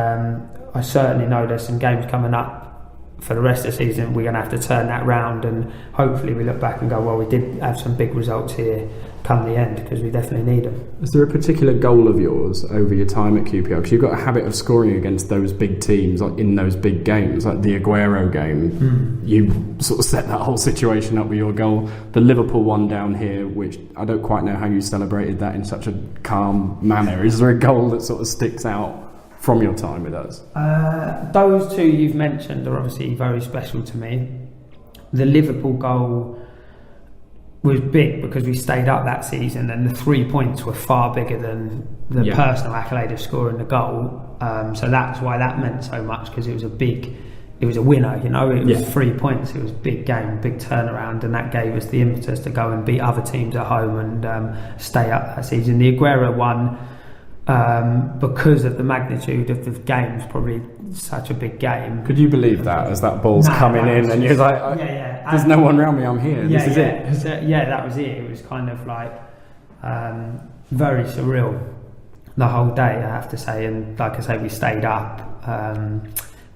[SPEAKER 7] I certainly know there's some games coming up for the rest of the season. We're going to have to turn that round, and hopefully we look back and go, well, we did have some big results here come the end, because we definitely need them.
[SPEAKER 6] Is there a particular goal of yours over your time at QPR? Because you've got a habit of scoring against those big teams, like in those big games, like the Aguero game. You sort of set that whole situation up with your goal. The Liverpool one down here, which I don't quite know how you celebrated that in such a calm manner. Is there a goal that sort of sticks out from your time with us?
[SPEAKER 7] Those two you've mentioned are obviously very special to me. the Liverpool goal was big because we stayed up that season, and the 3 points were far bigger than the personal accolade of scoring the goal. So that's why that meant so much, because it was a winner, you know. It was 3 points. It was a big game, big turnaround, and that gave us the impetus to go and beat other teams at home and stay up that season. The Aguero one, because of the magnitude of the game, was probably such a big game.
[SPEAKER 6] Could you believe that, as that ball's coming in and you're like, there's no one around me, I'm here, this is it?
[SPEAKER 7] That was it. It was kind of like very surreal the whole day, I have to say. And like I say, we stayed up,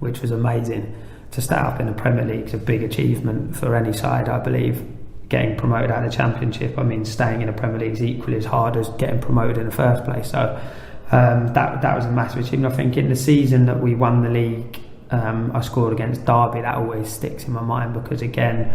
[SPEAKER 7] which was amazing. To stay up in the Premier League is a big achievement for any side, I believe. Getting promoted out of the Championship, I mean, staying in the Premier League is equally as hard as getting promoted in the first place. So that was a massive achievement. I think in the season that we won the league, I scored against Derby. That always sticks in my mind, because again,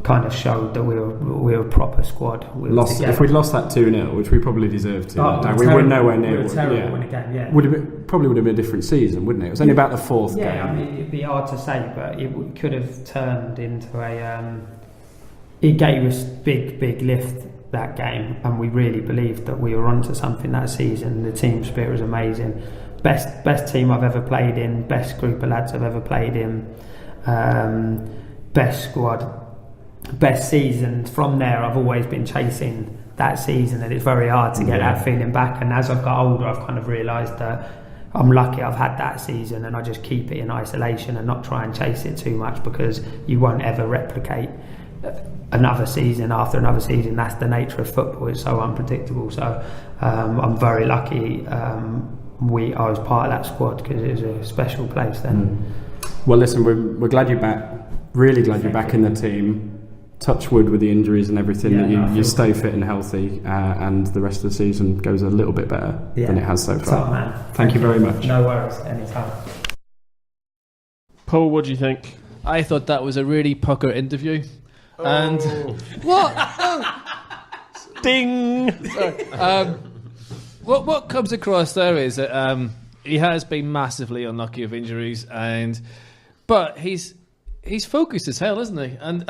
[SPEAKER 7] kind of showed that we were a proper squad.
[SPEAKER 6] If we'd lost that 2-0, which we probably deserved to, we were nowhere near. We were terrible in the game. Probably would have been a different season, wouldn't it? It was only about the fourth game.
[SPEAKER 7] Yeah, I mean, it'd be hard to say, but it could have turned into a. It gave us big lift that game, and we really believed that we were onto something that season. The team spirit was amazing. Best team I've ever played in, best group of lads I've ever played in, best squad, best season. From there, I've always been chasing that season, and it's very hard to get that feeling back. And as I've got older, I've kind of realised that I'm lucky I've had that season, and I just keep it in isolation and not try and chase it too much, because you won't ever replicate another season after another season. That's the nature of football. It's so unpredictable. So I'm very lucky I was part of that squad, because it was a special place then.
[SPEAKER 6] Well, listen, we're glad you're back. Really glad you're back in the team. Touch wood with the injuries and everything, that you stay fit and healthy, and the rest of the season goes a little bit better than it has so far.
[SPEAKER 7] Top man.
[SPEAKER 6] Thank you very much.
[SPEAKER 7] No worries, anytime.
[SPEAKER 2] Paul, what do you think?
[SPEAKER 5] I thought that was a really pucker interview. And what?
[SPEAKER 2] Ding!
[SPEAKER 5] What comes across there is that he has been massively unlucky with injuries, but he's focused as hell, isn't he? And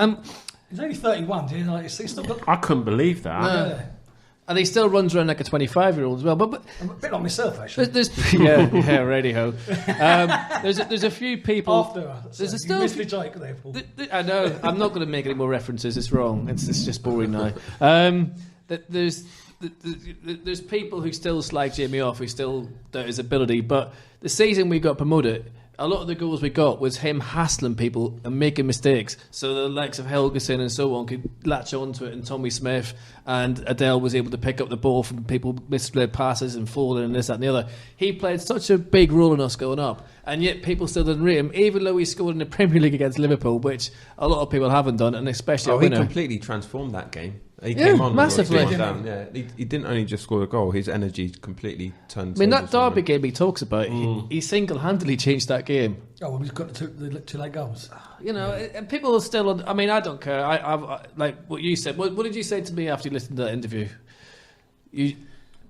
[SPEAKER 3] he's only 31, dude. Like, he's still got.
[SPEAKER 2] I couldn't believe that.
[SPEAKER 3] Yeah.
[SPEAKER 5] And he still runs around like a 25-year-old as well. But
[SPEAKER 3] I'm a bit like myself, actually.
[SPEAKER 5] Radio. There's a few people.
[SPEAKER 3] There's still. You missed the joke there, Paul.
[SPEAKER 5] I know. I'm not going to make any more references. It's wrong. It's just boring now. There's people who still slag Jamie off, who still doubt his ability. But the season we got promoted, a lot of the goals we got was him hassling people and making mistakes, so the likes of Helgeson and so on could latch onto it, and Tommy Smith and Adele was able to pick up the ball from people misled passes and falling and this, that and the other. He played such a big role in us going up, and yet people still didn't rate him, even though he scored in the Premier League against Liverpool, which a lot of people haven't done, and especially a winner.
[SPEAKER 4] He completely transformed that game. He came on
[SPEAKER 5] massively.
[SPEAKER 4] He didn't only just score a goal, his energy completely turned.
[SPEAKER 5] I mean, that Derby game he talks about, he single-handedly changed that game.
[SPEAKER 3] Oh, well, he's got the two late goals.
[SPEAKER 5] You know, and people are still. I mean, I don't care. I like what you said. What did you say to me after you listened to that interview?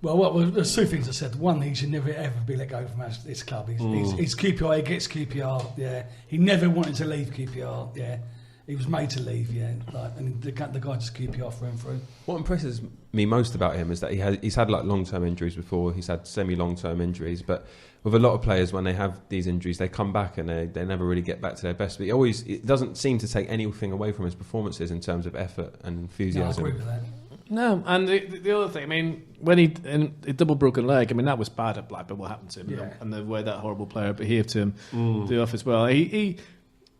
[SPEAKER 3] Well, there's two things I said. One, he should never ever be let go from this club. He's QPR. He gets QPR. Yeah, he never wanted to leave QPR. Yeah. He was made to leave, and the guy just QPR through and through. What
[SPEAKER 4] impresses me most about him is that he's had like long-term injuries before. He's had semi-long-term injuries, but with a lot of players, when they have these injuries, they come back and they never really get back to their best. But it doesn't seem to take anything away from his performances in terms of effort and enthusiasm.
[SPEAKER 3] No, I agree with that.
[SPEAKER 5] No, and the other thing, I mean, when he double broken leg, I mean, that was bad at Blackburn, what happened to him, and the way that horrible player behaved to him the off as well. He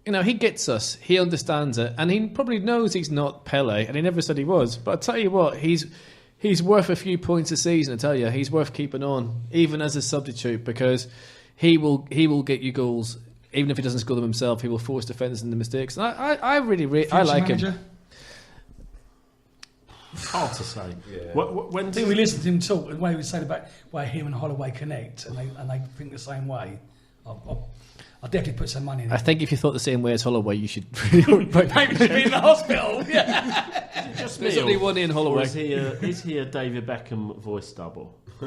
[SPEAKER 5] you know, he gets us. He understands it, and he probably knows he's not Pele, and he never said he was. But I tell you what, he's worth a few points a season. I tell you, he's worth keeping on, even as a substitute, because he will get you goals, even if he doesn't score them himself. He will force defenders into mistakes. And I really I like him.
[SPEAKER 2] Hard to say.
[SPEAKER 3] Yeah. When we listened to him talk, the way he was saying about why him and Holloway connect, and they think the same way. I'll definitely put some money in it.
[SPEAKER 5] I think if you thought the same way as Holloway, you should really
[SPEAKER 3] maybe be in the hospital. Yeah.
[SPEAKER 5] There's only one in Holloway.
[SPEAKER 2] Is he a David Beckham voice double? He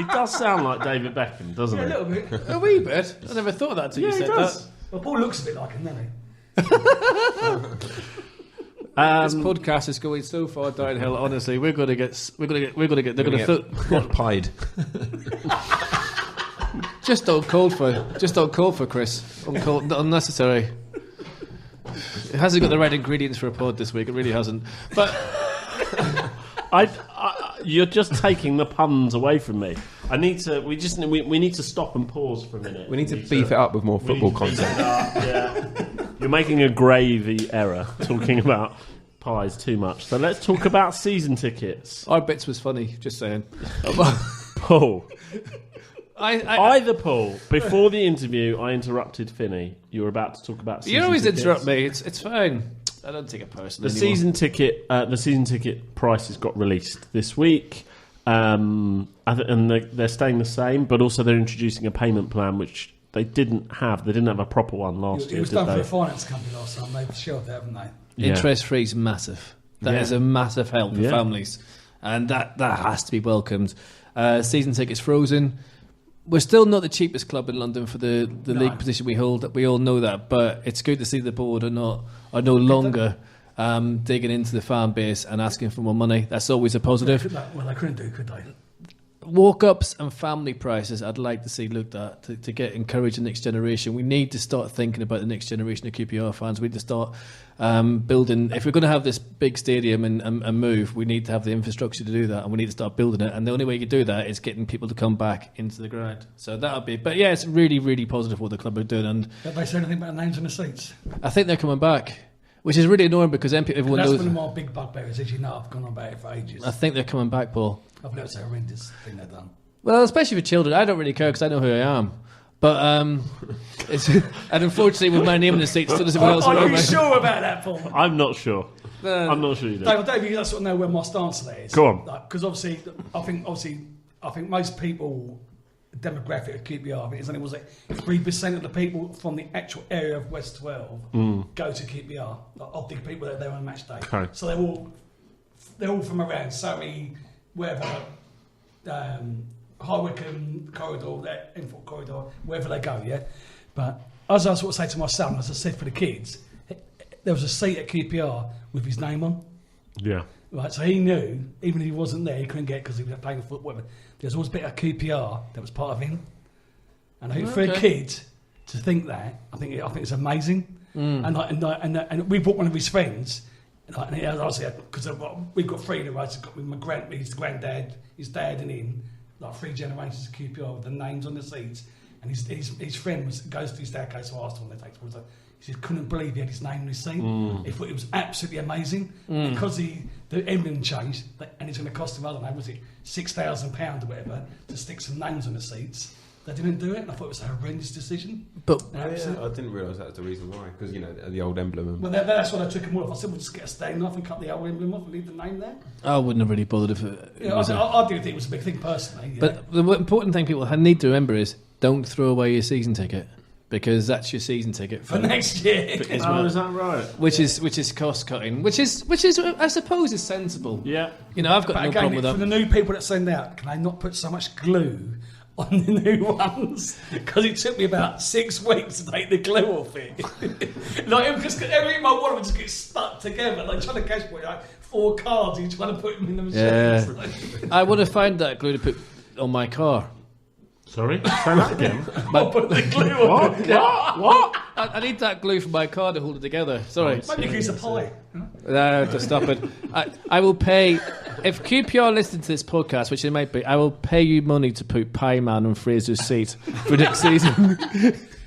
[SPEAKER 2] does sound like David Beckham, doesn't he?
[SPEAKER 3] A little bit.
[SPEAKER 5] A wee bit. I never thought of that till you said that.
[SPEAKER 3] Well, Paul looks a bit like him, doesn't he?
[SPEAKER 5] This podcast is going so far downhill. Honestly, we're going to get. They're going to
[SPEAKER 4] pied.
[SPEAKER 5] Just don't call for Chris. Unnecessary. It hasn't got the right ingredients for a pod this week. It really hasn't. But
[SPEAKER 2] you're just taking the puns away from me. We need to stop and pause for a minute.
[SPEAKER 4] We need to beef it up with more football content.
[SPEAKER 2] Yeah. You're making a gravy error talking about pies too much. So let's talk about season tickets.
[SPEAKER 5] our bits was funny. Just saying.
[SPEAKER 2] Paul.
[SPEAKER 5] I
[SPEAKER 2] Paul. Before the interview, I interrupted Finney. You were about to talk about season
[SPEAKER 5] you always
[SPEAKER 2] tickets.
[SPEAKER 5] interrupt me. It's fine. I don't take it personally.
[SPEAKER 2] The season ticket prices got released this week, and they're staying the same. But also they're introducing a payment plan which they didn't have. They didn't have a proper one last year.
[SPEAKER 3] It was
[SPEAKER 2] did
[SPEAKER 3] done
[SPEAKER 2] they?
[SPEAKER 3] for a finance company last time. They've shelved it, haven't they?
[SPEAKER 2] Yeah.
[SPEAKER 5] Interest free is massive. That is a massive help for families, and that has to be welcomed. Season tickets frozen. We're still not the cheapest club in London for the league position we hold. We all know that, but it's good to see the board are no longer digging into the fan base and asking for more money. That's always a positive.
[SPEAKER 3] Well, they couldn't do, could they?
[SPEAKER 5] Walk-ups and family prices I'd like to see looked at to encourage the next generation. We need to start thinking about the next generation of QPR fans. We need to start building. If we're going to have this big stadium and move, we need to have the infrastructure to do that, and we need to start building it. And the only way you can do that is getting people to come back into the ground. So that'll be. But yeah, it's really, really positive what the club are doing, and
[SPEAKER 3] Have they said anything about names on the seats?
[SPEAKER 5] I think they're coming back, which is really annoying because everyone
[SPEAKER 3] That's
[SPEAKER 5] knows.
[SPEAKER 3] one of my big bugbears, as you know. I've gone on about it for ages.
[SPEAKER 5] I think they're coming back, Paul.
[SPEAKER 3] I've never said a horrendous thing they've done.
[SPEAKER 5] Well, especially for children, I don't really care because I know who I am. But it's, and unfortunately, with my name in the seats, so does everyone else.
[SPEAKER 3] Are
[SPEAKER 5] around
[SPEAKER 3] you
[SPEAKER 5] me.
[SPEAKER 3] sure about that, Paul?
[SPEAKER 2] I'm not sure. I'm not sure you do.
[SPEAKER 3] Dave, I don't think you sort of know where my stance on that is.
[SPEAKER 2] Go on.
[SPEAKER 3] Because obviously, I think most people, demographic of QPR, I think it's only 3% of the people from the actual area of West 12 go to QPR. Of the people that are there on match day.
[SPEAKER 2] Okay.
[SPEAKER 3] So they're all from around Surrey, wherever, High Wycombe corridor, Infant corridor, wherever they go. Yeah. But as I sort of say to my son, as I said for the kids, there was a seat at QPR with his name on.
[SPEAKER 2] Yeah.
[SPEAKER 3] Right, so he knew, even if he wasn't there, he couldn't get it because he was playing football. Whatever. There's always a bit of QPR that was part of him, and I think for a kid to think that, I think it's amazing. And we brought one of his friends, and he obviously because we've got three in a row. So got with his granddad, his dad, and him, like 3 generations of QPR with the names on the seats. And his friend goes to his dad, goes to Arsenal, and they take towards. He said, couldn't believe he had his name in his seat. He thought it was absolutely amazing because the emblem changed, and it's going to cost him, I don't know, was it £6,000 or whatever to stick some names on the seats. They didn't do it, and I thought it was a horrendous decision.
[SPEAKER 5] But
[SPEAKER 4] I didn't realise that was the reason why, because the old emblem.
[SPEAKER 3] Well, that's what I took him off. I said, we'll just get a stain off and cut the old emblem off and leave the name there.
[SPEAKER 5] I wouldn't have really bothered if it was
[SPEAKER 3] I do think it was a big thing personally.
[SPEAKER 5] But the important thing people need to remember is don't throw away your season ticket. Because that's your season ticket
[SPEAKER 3] for next year.
[SPEAKER 2] Is that right?
[SPEAKER 5] Which is cost cutting, which is I suppose is sensible.
[SPEAKER 2] Yeah.
[SPEAKER 5] I've got no problem with that.
[SPEAKER 3] For the new people that send out, can they not put so much glue on the new ones? Because it took me about 6 weeks to take the glue off it. Because every my one of them just gets stuck together, like trying to catch 4 cards, you're trying to put them in the machine.
[SPEAKER 5] Yeah. I would have found that glue to put on my car.
[SPEAKER 2] Sorry? Say that again.
[SPEAKER 3] I'll put the glue on.
[SPEAKER 2] What?
[SPEAKER 5] I need that glue for my car to hold it together. Sorry.
[SPEAKER 3] Maybe you can use a pie.
[SPEAKER 5] No, just stop it. I will pay. If QPR listen to this podcast, which they might be, I will pay you money to put Pie Man on Fraser's seat for next season.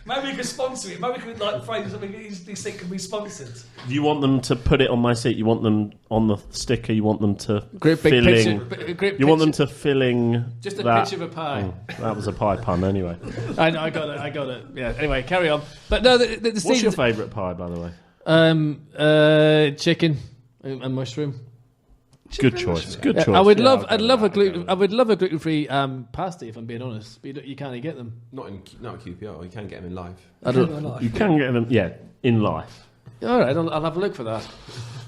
[SPEAKER 3] Maybe you can sponsor it. Maybe we could Fraser something this seat can be sponsored.
[SPEAKER 2] You want them to put it on my seat? You want them on the sticker? You want them to
[SPEAKER 5] great big
[SPEAKER 2] filling?
[SPEAKER 5] Picture,
[SPEAKER 2] you want them to filling?
[SPEAKER 5] Just a picture of a pie.
[SPEAKER 2] That was a pie pun, anyway.
[SPEAKER 5] I know. I got it. Yeah. Anyway, carry on. But no, the
[SPEAKER 2] What's your favourite pie, by the way?
[SPEAKER 5] Chicken and mushroom.
[SPEAKER 2] Good choice. Good choice.
[SPEAKER 5] I'd love a gluten-free pasty, if I'm being honest. But you can't get them.
[SPEAKER 4] Not at QPR. You can get them in live.
[SPEAKER 2] You can get them, in life.
[SPEAKER 5] All right, I'll have a look for that.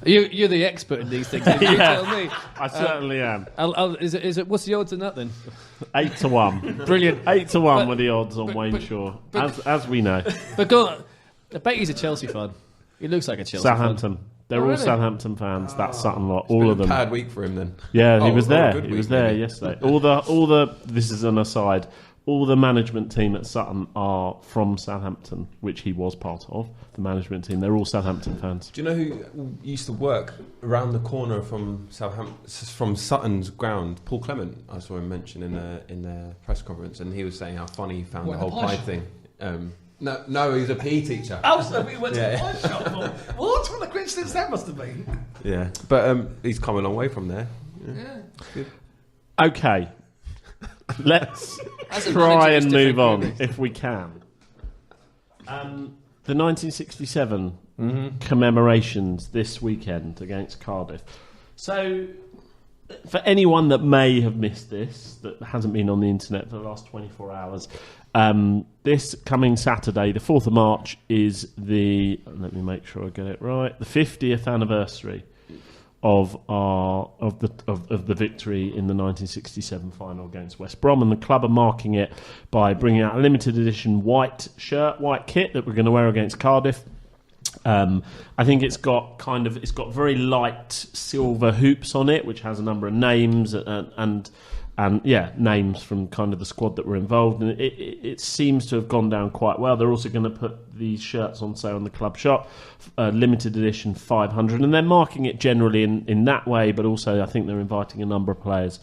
[SPEAKER 5] You're the expert in these things. You tell me.
[SPEAKER 2] I certainly am.
[SPEAKER 5] Is it? What's the odds on that then?
[SPEAKER 2] 8 to 1.
[SPEAKER 5] Brilliant.
[SPEAKER 2] 8 to 1 were the odds on Wayne Shaw, as we know.
[SPEAKER 5] But go on. I bet he's a Chelsea fan. He looks like a Chelsea fan.
[SPEAKER 2] Southampton. They're
[SPEAKER 5] Oh,
[SPEAKER 2] all
[SPEAKER 5] really?
[SPEAKER 2] Southampton fans. That Sutton lot,
[SPEAKER 4] It's
[SPEAKER 2] all
[SPEAKER 4] been
[SPEAKER 2] of
[SPEAKER 4] a
[SPEAKER 2] them.
[SPEAKER 4] bad week for him then.
[SPEAKER 2] Yeah, he
[SPEAKER 4] Oh,
[SPEAKER 2] was
[SPEAKER 4] or a
[SPEAKER 2] there.
[SPEAKER 4] good
[SPEAKER 2] He
[SPEAKER 4] week,
[SPEAKER 2] was there
[SPEAKER 4] maybe.
[SPEAKER 2] yesterday. All the. This is an aside. All the management team at Sutton are from Southampton, which he was part of. The management team. They're all Southampton fans.
[SPEAKER 4] Do you know who used to work around the corner from Sutton's ground? Paul Clement. I saw him mention in the press conference, and he was saying how funny he found
[SPEAKER 3] What,
[SPEAKER 4] the whole
[SPEAKER 3] the pie
[SPEAKER 4] pie
[SPEAKER 3] shop?
[SPEAKER 4] thing. No, he was a PE teacher.
[SPEAKER 3] Oh, so we went to
[SPEAKER 4] Yeah.
[SPEAKER 3] the pie shop. What a coincidence that must have been.
[SPEAKER 4] Yeah, but he's come a long way from there.
[SPEAKER 2] Okay, let's
[SPEAKER 5] As a
[SPEAKER 2] try
[SPEAKER 5] manager,
[SPEAKER 2] and
[SPEAKER 5] it's
[SPEAKER 2] move on
[SPEAKER 5] different,
[SPEAKER 2] if we can. The 1967 commemorations this weekend against Cardiff. So, for anyone that may have missed this, that hasn't been on the internet for the last 24 hours, this coming Saturday, the 4th of March, is let me make sure I get it right, the 50th anniversary of the victory in the 1967 final against West Brom, and the club are marking it by bringing out a limited edition white kit that we're going to wear against Cardiff. I think it's got very light silver hoops on it, which has a number of names and names from kind of the squad that were involved, and it seems to have gone down quite well. They're also going to put these shirts on sale in the club shop, limited edition 500, and they're marking it generally in that way, but also I think they're inviting a number of players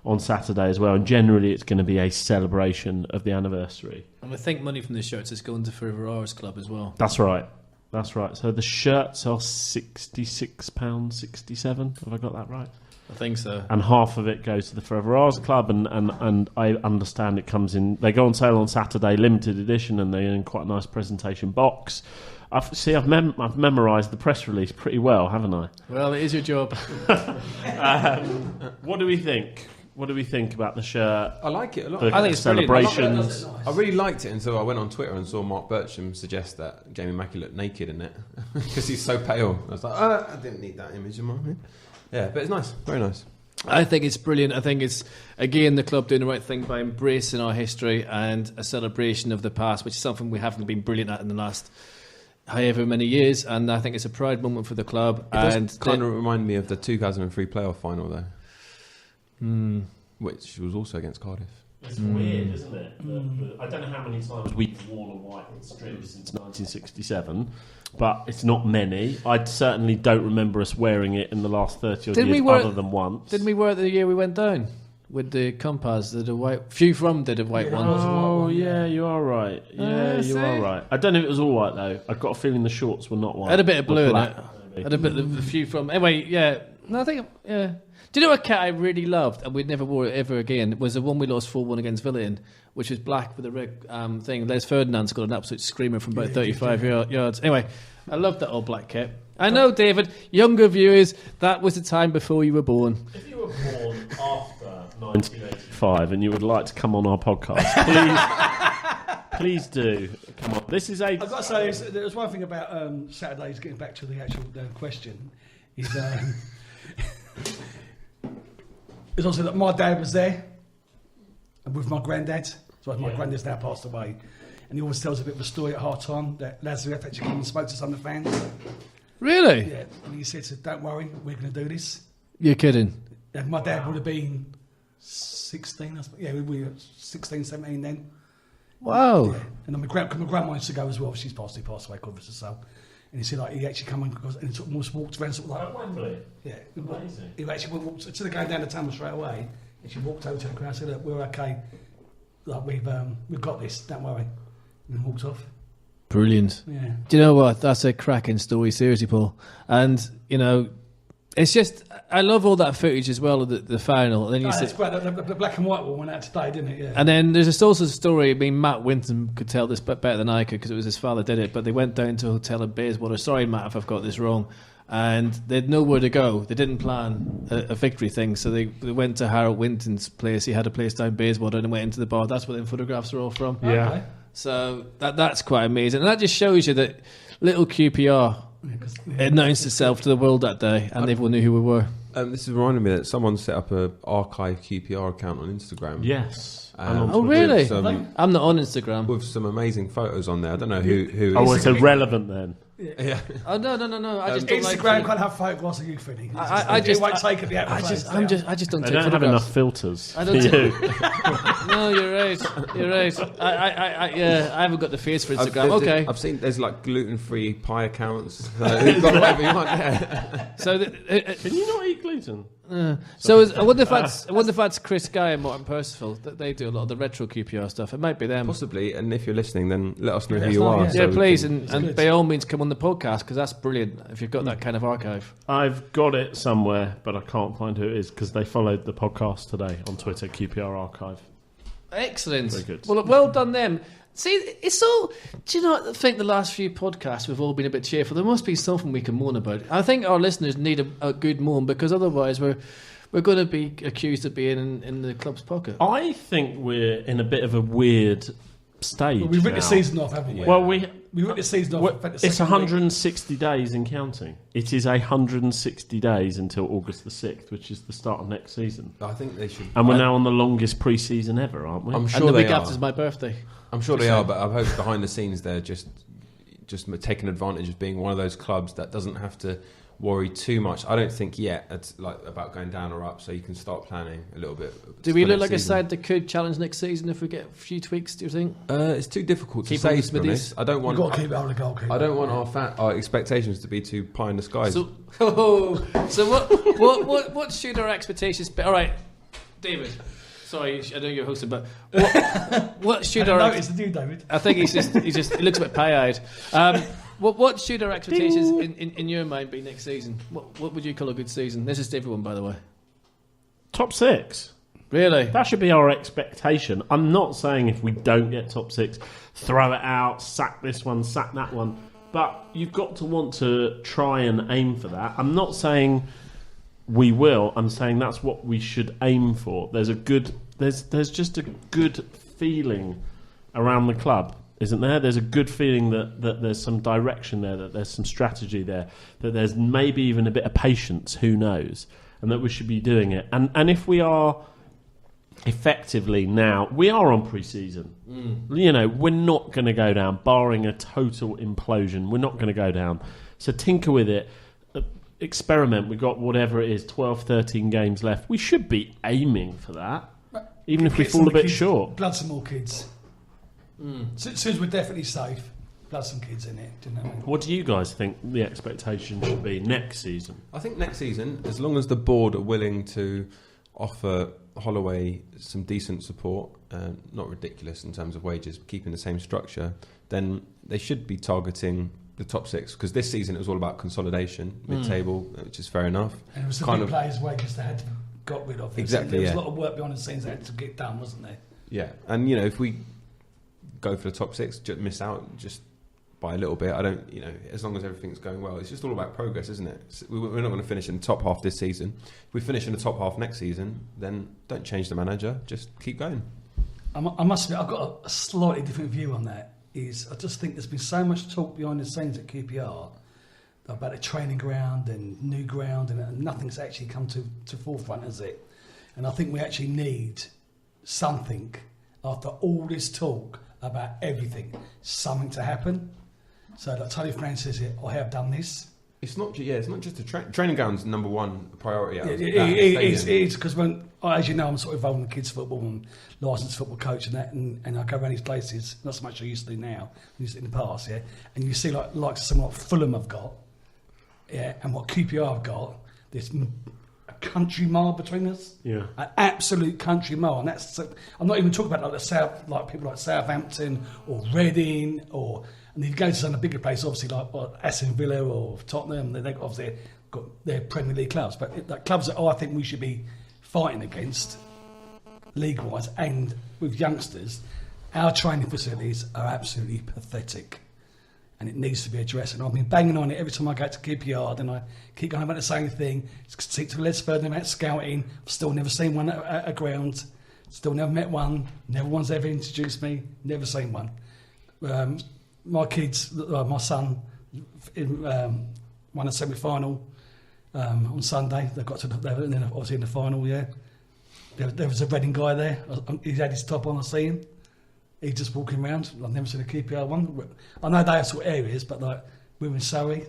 [SPEAKER 2] on Saturday as well, and generally it's going to be a celebration of the anniversary.
[SPEAKER 5] And I think money from the shirts is going to Forever Hours Club as well.
[SPEAKER 2] That's right. So the shirts are £66.67. Have I got that right?
[SPEAKER 5] I think so.
[SPEAKER 2] And half of it goes to the Forever Ours Club, and I understand it comes in. They go on sale on Saturday, limited edition, and they're in quite a nice presentation box. I've memorised the press release pretty well, haven't I?
[SPEAKER 5] Well, it is your job.
[SPEAKER 2] What do we think? What do we think about the shirt?
[SPEAKER 4] I like it a lot.
[SPEAKER 2] The
[SPEAKER 5] I think it's brilliant.
[SPEAKER 2] celebrations.
[SPEAKER 4] I really liked it until I went on Twitter and saw Mark Bircham suggest that Jamie Mackie looked naked in it because he's so pale. I was like, I didn't need that image in my head. Yeah, but it's nice, very nice.
[SPEAKER 5] I think it's brilliant. I think it's, again, the club doing the right thing by embracing our history and a celebration of the past, which is something we haven't been brilliant at in the last however many years. And I think it's a pride moment for the club.
[SPEAKER 4] It does kind of remind me of the 2003 playoff final, though, which was also against Cardiff.
[SPEAKER 2] It's weird, isn't it? I don't know how many times we've worn a white strip since 1967, but it's not many. I certainly don't remember us wearing it in the last 30 odd years, other than once.
[SPEAKER 5] Didn't we wear it the year we went down with the Compass? Did a white? Few from did a white one.
[SPEAKER 2] Oh, yeah, you are right. Yeah, you
[SPEAKER 5] see?
[SPEAKER 2] are right. I don't know if it was all white, though. I've got a feeling the shorts were not white.
[SPEAKER 5] Had a bit of
[SPEAKER 2] Were
[SPEAKER 5] blue in
[SPEAKER 2] black,
[SPEAKER 5] it.
[SPEAKER 2] maybe.
[SPEAKER 5] Had a bit of a few from. Anyway, yeah. No, I think yeah. Do you know what kit I really loved and we'd never wore it ever again? Was the one we lost 4-1 against Villa in, which was black with a red thing. Les Ferdinand's got an absolute screamer from about 35 yards. Anyway, I loved that old black kit. I know, David, younger viewers, that was the time before you were born.
[SPEAKER 2] If you were born after 1985 and you would like to come on our podcast, please do. Come on. This is
[SPEAKER 3] I've got to say, there's one thing about Saturdays, getting back to the actual question, is it's also that my dad was there and with my granddad. So my granddad's now passed away. And he always tells a bit of a story at half time that Lazarus actually came and spoke to some of the fans.
[SPEAKER 5] Really?
[SPEAKER 3] Yeah, and he said, don't worry, we're going to do this.
[SPEAKER 5] You're kidding.
[SPEAKER 3] And my dad would have been 16, I suppose. Yeah, we were 16, 17 then.
[SPEAKER 5] Wow.
[SPEAKER 3] Yeah. And then my grandma used to go as well. She passed away, God rest her soul. And he said, like, he actually come and he sort of almost walked around, sort of like.
[SPEAKER 2] Wembley.
[SPEAKER 3] Yeah.
[SPEAKER 2] Amazing.
[SPEAKER 3] He actually walked, instead of going down the tunnel straight away, and she walked over to the crowd and said, look, we're okay. Like, we've got this, don't worry. And then walked off.
[SPEAKER 5] Brilliant.
[SPEAKER 3] Yeah.
[SPEAKER 5] Do you know what? That's a cracking story, seriously, Paul. And, you know, it's just, I love all that footage as well of the final. And then you
[SPEAKER 3] That's great. The black and white one went out today, didn't it? Yeah.
[SPEAKER 5] And then there's also a story, I mean, Matt Winton could tell this better than I could because it was his father did it, but they went down to a hotel in Bayswater. Sorry, Matt, if I've got this wrong. And they had nowhere to go. They didn't plan a victory thing, so they went to Harold Winton's place. He had a place down Bayswater and went into the bar. That's where the photographs are all from.
[SPEAKER 2] Yeah.
[SPEAKER 3] Okay.
[SPEAKER 5] So that's quite amazing. And that just shows you that little QPR announced itself to the world that day and everyone knew who we were.
[SPEAKER 4] This is reminding me that someone set up a archive QPR account on Instagram.
[SPEAKER 2] Yes.
[SPEAKER 5] Oh, really?
[SPEAKER 4] With some,
[SPEAKER 5] I'm not on Instagram.
[SPEAKER 4] with some amazing photos on there. I don't know who
[SPEAKER 2] Oh,
[SPEAKER 4] is.
[SPEAKER 2] it's irrelevant then.
[SPEAKER 4] Yeah.
[SPEAKER 5] Oh no! I just don't
[SPEAKER 3] Instagram
[SPEAKER 5] like.
[SPEAKER 3] can't have photographs of you, Finny.
[SPEAKER 5] I just
[SPEAKER 3] won't take it.
[SPEAKER 5] I just don't
[SPEAKER 2] They
[SPEAKER 5] take
[SPEAKER 2] don't have
[SPEAKER 5] photographs.
[SPEAKER 2] enough filters
[SPEAKER 5] I
[SPEAKER 2] for
[SPEAKER 5] don't
[SPEAKER 2] you.
[SPEAKER 5] No, you're right. I haven't got the face for Instagram. Okay.
[SPEAKER 4] I've seen there's like gluten-free pie accounts. So you've got whatever you want there.
[SPEAKER 5] So
[SPEAKER 2] Can you not eat gluten?
[SPEAKER 5] I wonder if that's Chris Guy and Martin Percival that they do a lot of the retro QPR stuff. It might be them.
[SPEAKER 4] Possibly, and if you're listening, then let us know
[SPEAKER 3] Yeah,
[SPEAKER 4] who you
[SPEAKER 3] it's
[SPEAKER 4] are.
[SPEAKER 3] not-
[SPEAKER 5] Yeah,
[SPEAKER 4] so we
[SPEAKER 5] please,
[SPEAKER 4] can-
[SPEAKER 5] and by all means come on the podcast because that's brilliant if you've got that kind of archive.
[SPEAKER 2] I've got it somewhere, but I can't find who it is because they followed the podcast today on Twitter, QPR Archive.
[SPEAKER 5] Excellent.
[SPEAKER 2] Very good.
[SPEAKER 5] Well done them. See, it's all. Do you know? I think the last few podcasts we've all been a bit cheerful. There must be something we can moan about. I think our listeners need a good moan because otherwise we're going to be accused of being in the club's pocket.
[SPEAKER 2] I think we're in a bit of a weird stage.
[SPEAKER 3] We've written the
[SPEAKER 2] now.
[SPEAKER 3] season off, haven't we?
[SPEAKER 2] Well, we've
[SPEAKER 3] written the season off. in fact, the
[SPEAKER 2] it's
[SPEAKER 3] second week.
[SPEAKER 2] 160 days in counting. It is 160 days until August the 6th, which is the start of next season.
[SPEAKER 4] I think they should.
[SPEAKER 2] And we're now on the longest pre-season ever, aren't we?
[SPEAKER 4] I'm
[SPEAKER 5] and
[SPEAKER 4] sure
[SPEAKER 5] the
[SPEAKER 4] they
[SPEAKER 5] week
[SPEAKER 4] are.
[SPEAKER 5] after is my birthday.
[SPEAKER 4] I'm sure they are, but I hope behind the scenes they're just taking advantage of being one of those clubs that doesn't have to worry too much. I don't think yet it's like about going down or up, so you can start planning a little bit.
[SPEAKER 5] Do we
[SPEAKER 4] for
[SPEAKER 5] look
[SPEAKER 4] next
[SPEAKER 5] like a
[SPEAKER 4] season.
[SPEAKER 5] side that could challenge next season if we get a few tweaks? Do you think?
[SPEAKER 4] It's too difficult to
[SPEAKER 5] Keep
[SPEAKER 4] say.
[SPEAKER 5] on the
[SPEAKER 4] To be
[SPEAKER 5] Smithies.
[SPEAKER 4] honest, I don't
[SPEAKER 3] We've
[SPEAKER 4] want.
[SPEAKER 3] got to keep it on the goalkeeper.
[SPEAKER 4] I don't want our expectations to be too pie in the skies.
[SPEAKER 5] So what should our expectations be? All right, David. Sorry, I know you're hosting, but what should
[SPEAKER 3] I
[SPEAKER 5] our?
[SPEAKER 3] noticed the new David.
[SPEAKER 5] I think he looks a bit pie-eyed. What should our expectations in your mind be next season? What would you call a good season? This is to everyone, by the way.
[SPEAKER 2] Top 6.
[SPEAKER 5] Really?
[SPEAKER 2] That should be our expectation. I'm not saying if we don't get top 6, throw it out, sack this one, sack that one. But you've got to want to try and aim for that. I'm not saying we will. I'm saying that's what we should aim for. There's just a good feeling around the club, isn't there? There's a good feeling that there's some direction there, that there's some strategy there, that there's maybe even a bit of patience, who knows, and that we should be doing it. And if we are effectively now, we are on pre-season. You know, we're not going to go down, barring a total implosion. We're not going to go down. So tinker with it. Experiment. We've got whatever it is, 12, 13 games left. We should be aiming for that, even if we
[SPEAKER 3] Get
[SPEAKER 2] fall
[SPEAKER 3] some
[SPEAKER 2] a bit
[SPEAKER 3] kids-
[SPEAKER 2] short.
[SPEAKER 3] Blood some more kids. As soon as we're definitely safe, blood some kids in it. Do you know what I mean?
[SPEAKER 2] What do you guys think the expectation should be next season?
[SPEAKER 4] I think next season, as long as the board are willing to offer Holloway some decent support, not ridiculous in terms of wages, keeping the same structure, then they should be targeting the top 6. Because this season it was all about consolidation, mid-table, which is fair enough.
[SPEAKER 3] And it was the
[SPEAKER 4] Kind
[SPEAKER 3] big
[SPEAKER 4] of-
[SPEAKER 3] players' wages they had to got rid of.
[SPEAKER 4] Exactly,
[SPEAKER 3] There was
[SPEAKER 4] yeah.
[SPEAKER 3] a lot of work behind the scenes that had to get done, wasn't there?
[SPEAKER 4] Yeah, and you know, if we go for the top 6, just miss out just by a little bit. I don't, you know, as long as everything's going well, it's just all about progress, isn't it? We're not going to finish in the top half this season. If we finish in the top half next season, then don't change the manager. Just keep going.
[SPEAKER 3] I must admit, I've got a slightly different view on that. I just think there's been so much talk behind the scenes at QPR about a training ground and new ground, and nothing's actually come to forefront, has it? And I think we actually need something after all this talk about everything, something to happen. So like Tony Francis says it, I have done this.
[SPEAKER 4] It's not, it's not just a training ground's number one priority.
[SPEAKER 3] It is, because when, as you know, I'm sort of involved in kids football and licensed football coach and that, and I go around these places, not so much as I used to do now, I used to in the past, yeah. And you see like someone like Fulham have got, yeah, and what QPR have got, there's a country mile between us.
[SPEAKER 2] Yeah.
[SPEAKER 3] An absolute country mile, and that's. I'm not even talking about like people like Southampton or Reading or. And you go to some of the bigger places, obviously like Aston Villa or Tottenham. They've obviously got their Premier League clubs, but the clubs that I think we should be fighting against, league-wise and with youngsters, our training facilities are absolutely pathetic, and it needs to be addressed. And I've been banging on it every time I go to QPR, then I keep going about the same thing. Speak to Les Ferdinand about scouting. I've still never seen one at a ground. Still never met one. Never one's ever introduced me. Never seen one. My kids, my son, won a semi-final on Sunday. They were obviously in the final. Yeah, there was a Reading guy there. He had his top on. I see him. He's just walking around. I've never seen a QPR one. I know they are sort of areas, but like we're in Surrey,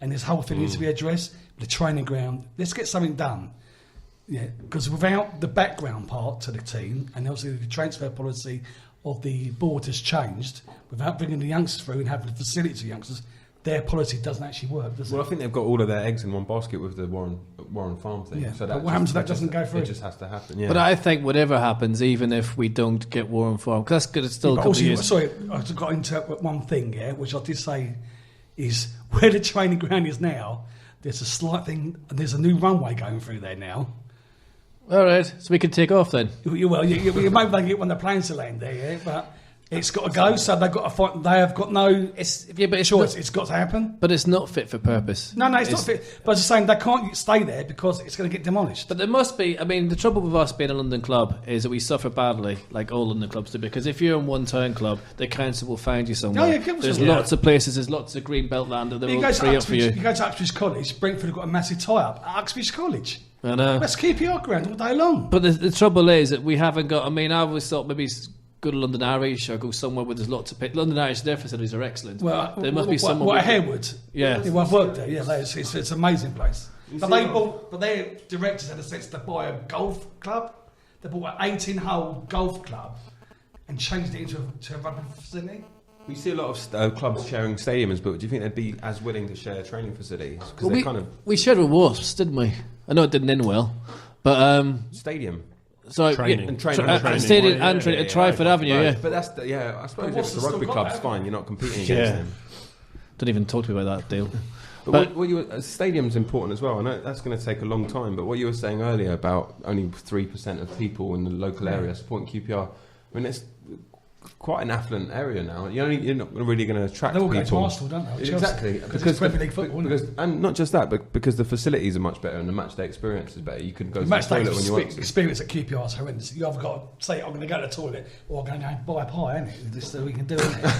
[SPEAKER 3] and this whole thing needs to be addressed. The training ground, let's get something done. Yeah, because without the background part to the team, and obviously the transfer policy of the board has changed, without bringing the youngsters through and having the facility to youngsters, their policy doesn't actually work, does it?
[SPEAKER 4] Well, I think they've got all of their eggs in one basket with the Warren Farm thing.
[SPEAKER 3] Yeah.
[SPEAKER 4] So
[SPEAKER 3] But what happens if that doesn't go through?
[SPEAKER 4] It just has to happen. Yeah.
[SPEAKER 5] But I think whatever happens, even if we don't get Warren Farm, because that's good, it's still a
[SPEAKER 3] But
[SPEAKER 5] couple
[SPEAKER 3] also,
[SPEAKER 5] of years.
[SPEAKER 3] sorry, I just got into one thing, which I did say is where the training ground is now. There's a slight thing. There's a new runway going through there now.
[SPEAKER 5] All right, so we can take off then.
[SPEAKER 3] You might be able to get one of the planes to land there, yeah, but it's got to go. So they've got to fight. They have got no
[SPEAKER 5] But it's
[SPEAKER 3] choice.
[SPEAKER 5] not,
[SPEAKER 3] It's got to happen.
[SPEAKER 5] but it's not fit for purpose.
[SPEAKER 3] No, it's not fit. But I'm just saying they can't stay there because it's going to get demolished.
[SPEAKER 5] But there must be. I mean, the trouble with us being a London club is that we suffer badly, like all London clubs do. Because if you're in one town club, the council will find you somewhere.
[SPEAKER 3] Oh, yeah, of course
[SPEAKER 5] There's
[SPEAKER 3] they will.
[SPEAKER 5] lots of places. There's lots of green belt land that they
[SPEAKER 3] You
[SPEAKER 5] will
[SPEAKER 3] go
[SPEAKER 5] free
[SPEAKER 3] to
[SPEAKER 5] up for you.
[SPEAKER 3] You go to Uxbridge College. Brentford have got a massive tie-up at Uxbridge College.
[SPEAKER 5] I know.
[SPEAKER 3] Let's keep your ground all day long.
[SPEAKER 5] But the trouble is that we haven't got. I mean, I always thought maybe go to London Irish or go somewhere where there's lots of pit. London Irish, their facilities are excellent.
[SPEAKER 3] Well,
[SPEAKER 5] there must be someone.
[SPEAKER 3] What, Harewood?
[SPEAKER 5] Yeah.
[SPEAKER 3] Well, I've worked there. Yeah, it's an amazing place. But their directors had a sense to buy a golf club. They bought an 18-hole golf club and changed it into a rugby facility.
[SPEAKER 4] We see a lot of clubs sharing stadiums, but do you think they'd be as willing to share training facilities? Because
[SPEAKER 5] we shared with Wasps, didn't we? I know it didn't end well, but
[SPEAKER 4] stadium.
[SPEAKER 5] sorry,
[SPEAKER 2] Training.
[SPEAKER 4] And training.
[SPEAKER 5] stadium and training at Twyford Avenue.
[SPEAKER 4] Right.
[SPEAKER 5] Yeah,
[SPEAKER 4] But that's I suppose if
[SPEAKER 3] what's
[SPEAKER 4] it's a
[SPEAKER 3] the
[SPEAKER 4] rugby
[SPEAKER 3] still
[SPEAKER 4] club,
[SPEAKER 3] got
[SPEAKER 4] it's
[SPEAKER 3] that?
[SPEAKER 4] fine. You're not competing
[SPEAKER 5] Yeah.
[SPEAKER 4] against them.
[SPEAKER 5] don't even talk to me about that deal.
[SPEAKER 4] But what stadium's important as well. I know that's going to take a long time. But what you were saying earlier about only 3% of people in the local area supporting QPR, I mean, it's quite an affluent area now. You're not really going to attract
[SPEAKER 3] They all go
[SPEAKER 4] people.
[SPEAKER 3] to Arsenal, don't they? Chelsea.
[SPEAKER 4] Exactly,
[SPEAKER 3] Because it's Premier League football, isn't it?
[SPEAKER 4] and not just that, but because the facilities are much better and the match day experience is better. You can go to the
[SPEAKER 3] Match day
[SPEAKER 4] toilet when you want to.
[SPEAKER 3] experience at QPR is horrendous. You either got to say, I'm going to go to the toilet, or I'm going to go and buy a pie, isn't it? This is what we can do, isn't it?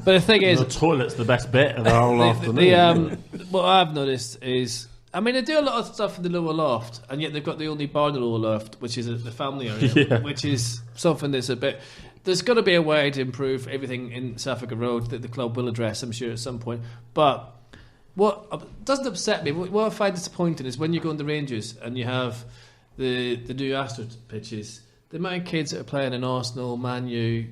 [SPEAKER 5] But the thing is,
[SPEAKER 2] The toilet's the best bit of the whole afternoon.
[SPEAKER 5] what I've noticed is, I mean, they do a lot of stuff in the lower loft, and yet they've got the only bar in the lower loft, which is the family area, which is something that's a bit. There's got to be a way to improve everything in South Africa Road that the club will address, I'm sure, at some point. But what doesn't upset me, what I find disappointing is when you go on the Rangers and you have the new Astro pitches, the amount of kids that are playing in Arsenal, Man U,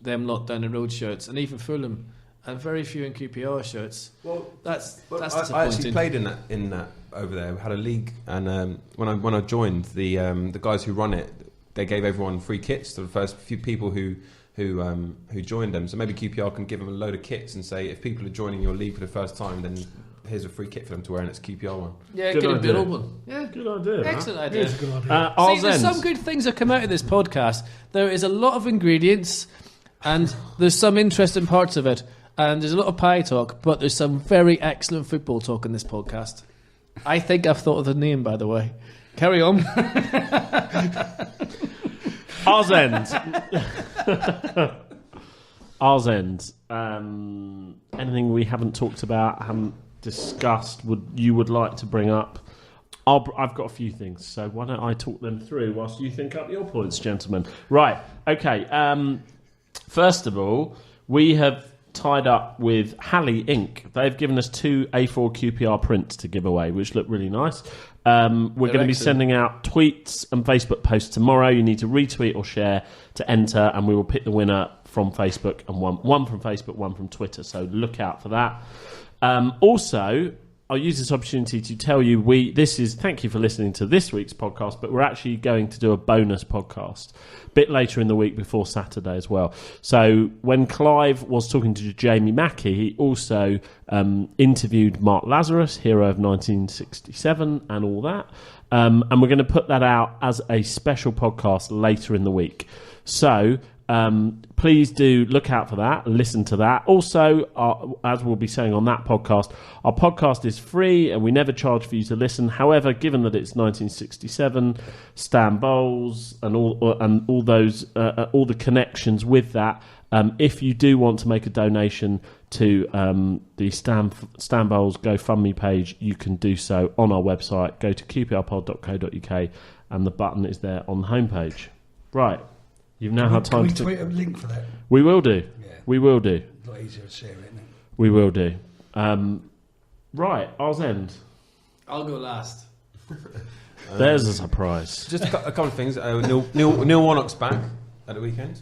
[SPEAKER 5] them lot down the road shirts, and even Fulham, and very few in QPR shirts.
[SPEAKER 4] Well,
[SPEAKER 5] That's
[SPEAKER 4] I
[SPEAKER 5] disappointing.
[SPEAKER 4] actually played in that over there. We had a league, and when I joined, the guys who run it, they gave everyone free kits to the first few people who joined them. So maybe QPR can give them a load of kits and say, if people are joining your league for the first time, then here's a free kit for them to wear, and it's a QPR one.
[SPEAKER 5] Yeah,
[SPEAKER 2] Good
[SPEAKER 5] get a bit
[SPEAKER 2] idea.
[SPEAKER 5] open. Yeah,
[SPEAKER 2] Good idea.
[SPEAKER 5] excellent
[SPEAKER 3] It
[SPEAKER 5] idea.
[SPEAKER 3] is a good idea.
[SPEAKER 5] See, there's some good things that come out of this podcast. There is a lot of ingredients, and there's some interesting parts of it, and there's a lot of pie talk, but there's some very excellent football talk in this podcast. I think I've thought of the name, by the way. Carry on.
[SPEAKER 2] Ours End. Ours End. Anything we haven't talked about, haven't discussed, would like to bring up? I've got a few things, so why don't I talk them through whilst you think up your points, gentlemen? Right, okay. First of all, we have tied up with Halley Inc. They've given us 2 A4 QPR prints to give away, which look really nice. We're going to be
[SPEAKER 5] excellent.
[SPEAKER 2] sending out tweets and Facebook posts tomorrow. You need to retweet or share to enter, and we will pick the winner from Facebook, and one from Facebook, one from Twitter. So look out for that. Also, I'll use this opportunity to tell you thank you for listening to this week's podcast, but we're actually going to do a bonus podcast a bit later in the week before Saturday as well. So when Clive was talking to Jamie Mackey, he also interviewed Mark Lazarus, hero of 1967 and all that. And we're going to put that out as a special podcast later in the week. So please do look out for that, listen to that. Also, as we'll be saying on that podcast, our podcast is free and we never charge for you to listen. However, given that it's 1967, Stan Bowles and all those all the connections with that, if you do want to make a donation to the Stan Bowles GoFundMe page, you can do so on our website. Go to qprpod.co.uk and the button is there on the homepage. Right. You've now had time
[SPEAKER 3] Can
[SPEAKER 2] to
[SPEAKER 3] we tweet a link for that?
[SPEAKER 2] We will do.
[SPEAKER 3] Yeah.
[SPEAKER 2] We will do.
[SPEAKER 3] A lot easier to share it, isn't it?
[SPEAKER 2] We will do. Right, Ours End.
[SPEAKER 5] I'll go last.
[SPEAKER 2] There's a surprise.
[SPEAKER 4] Just a couple of things. Neil Warnock's back at the weekend.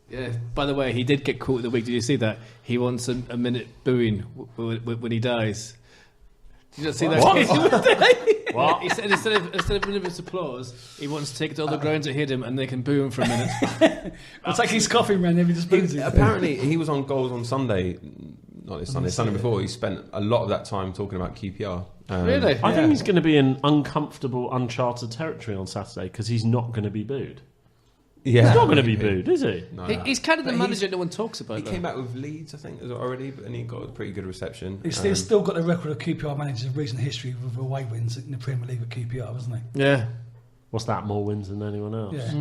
[SPEAKER 5] Yeah. By the way, he did get caught in the week. Did you see that? He wants a minute booing when he dies. Did you not see that?
[SPEAKER 2] What?
[SPEAKER 5] He said instead of minutes applause, he wants to take it to all the grounds that hit him, and they can boo him for a minute.
[SPEAKER 3] I'll take his coffee, man. If he just boots it.
[SPEAKER 4] Apparently, he was on Goals on Sunday. Not this Sunday. Sunday before. He spent a lot of that time talking about QPR.
[SPEAKER 5] Really?
[SPEAKER 2] I think he's going to be in uncomfortable, uncharted territory on Saturday because he's not going to be booed.
[SPEAKER 4] Yeah,
[SPEAKER 2] He's not going to be booed, is he?
[SPEAKER 4] No.
[SPEAKER 5] He's kind of the
[SPEAKER 4] But
[SPEAKER 5] manager no one talks about.
[SPEAKER 4] He
[SPEAKER 5] though.
[SPEAKER 4] came back with Leeds, I think, already, and he got a pretty good reception.
[SPEAKER 3] He's still got the record of QPR managers of recent history with away wins in the Premier League at QPR, wasn't he?
[SPEAKER 5] Yeah.
[SPEAKER 2] What's that, more wins than anyone else?
[SPEAKER 3] Yeah.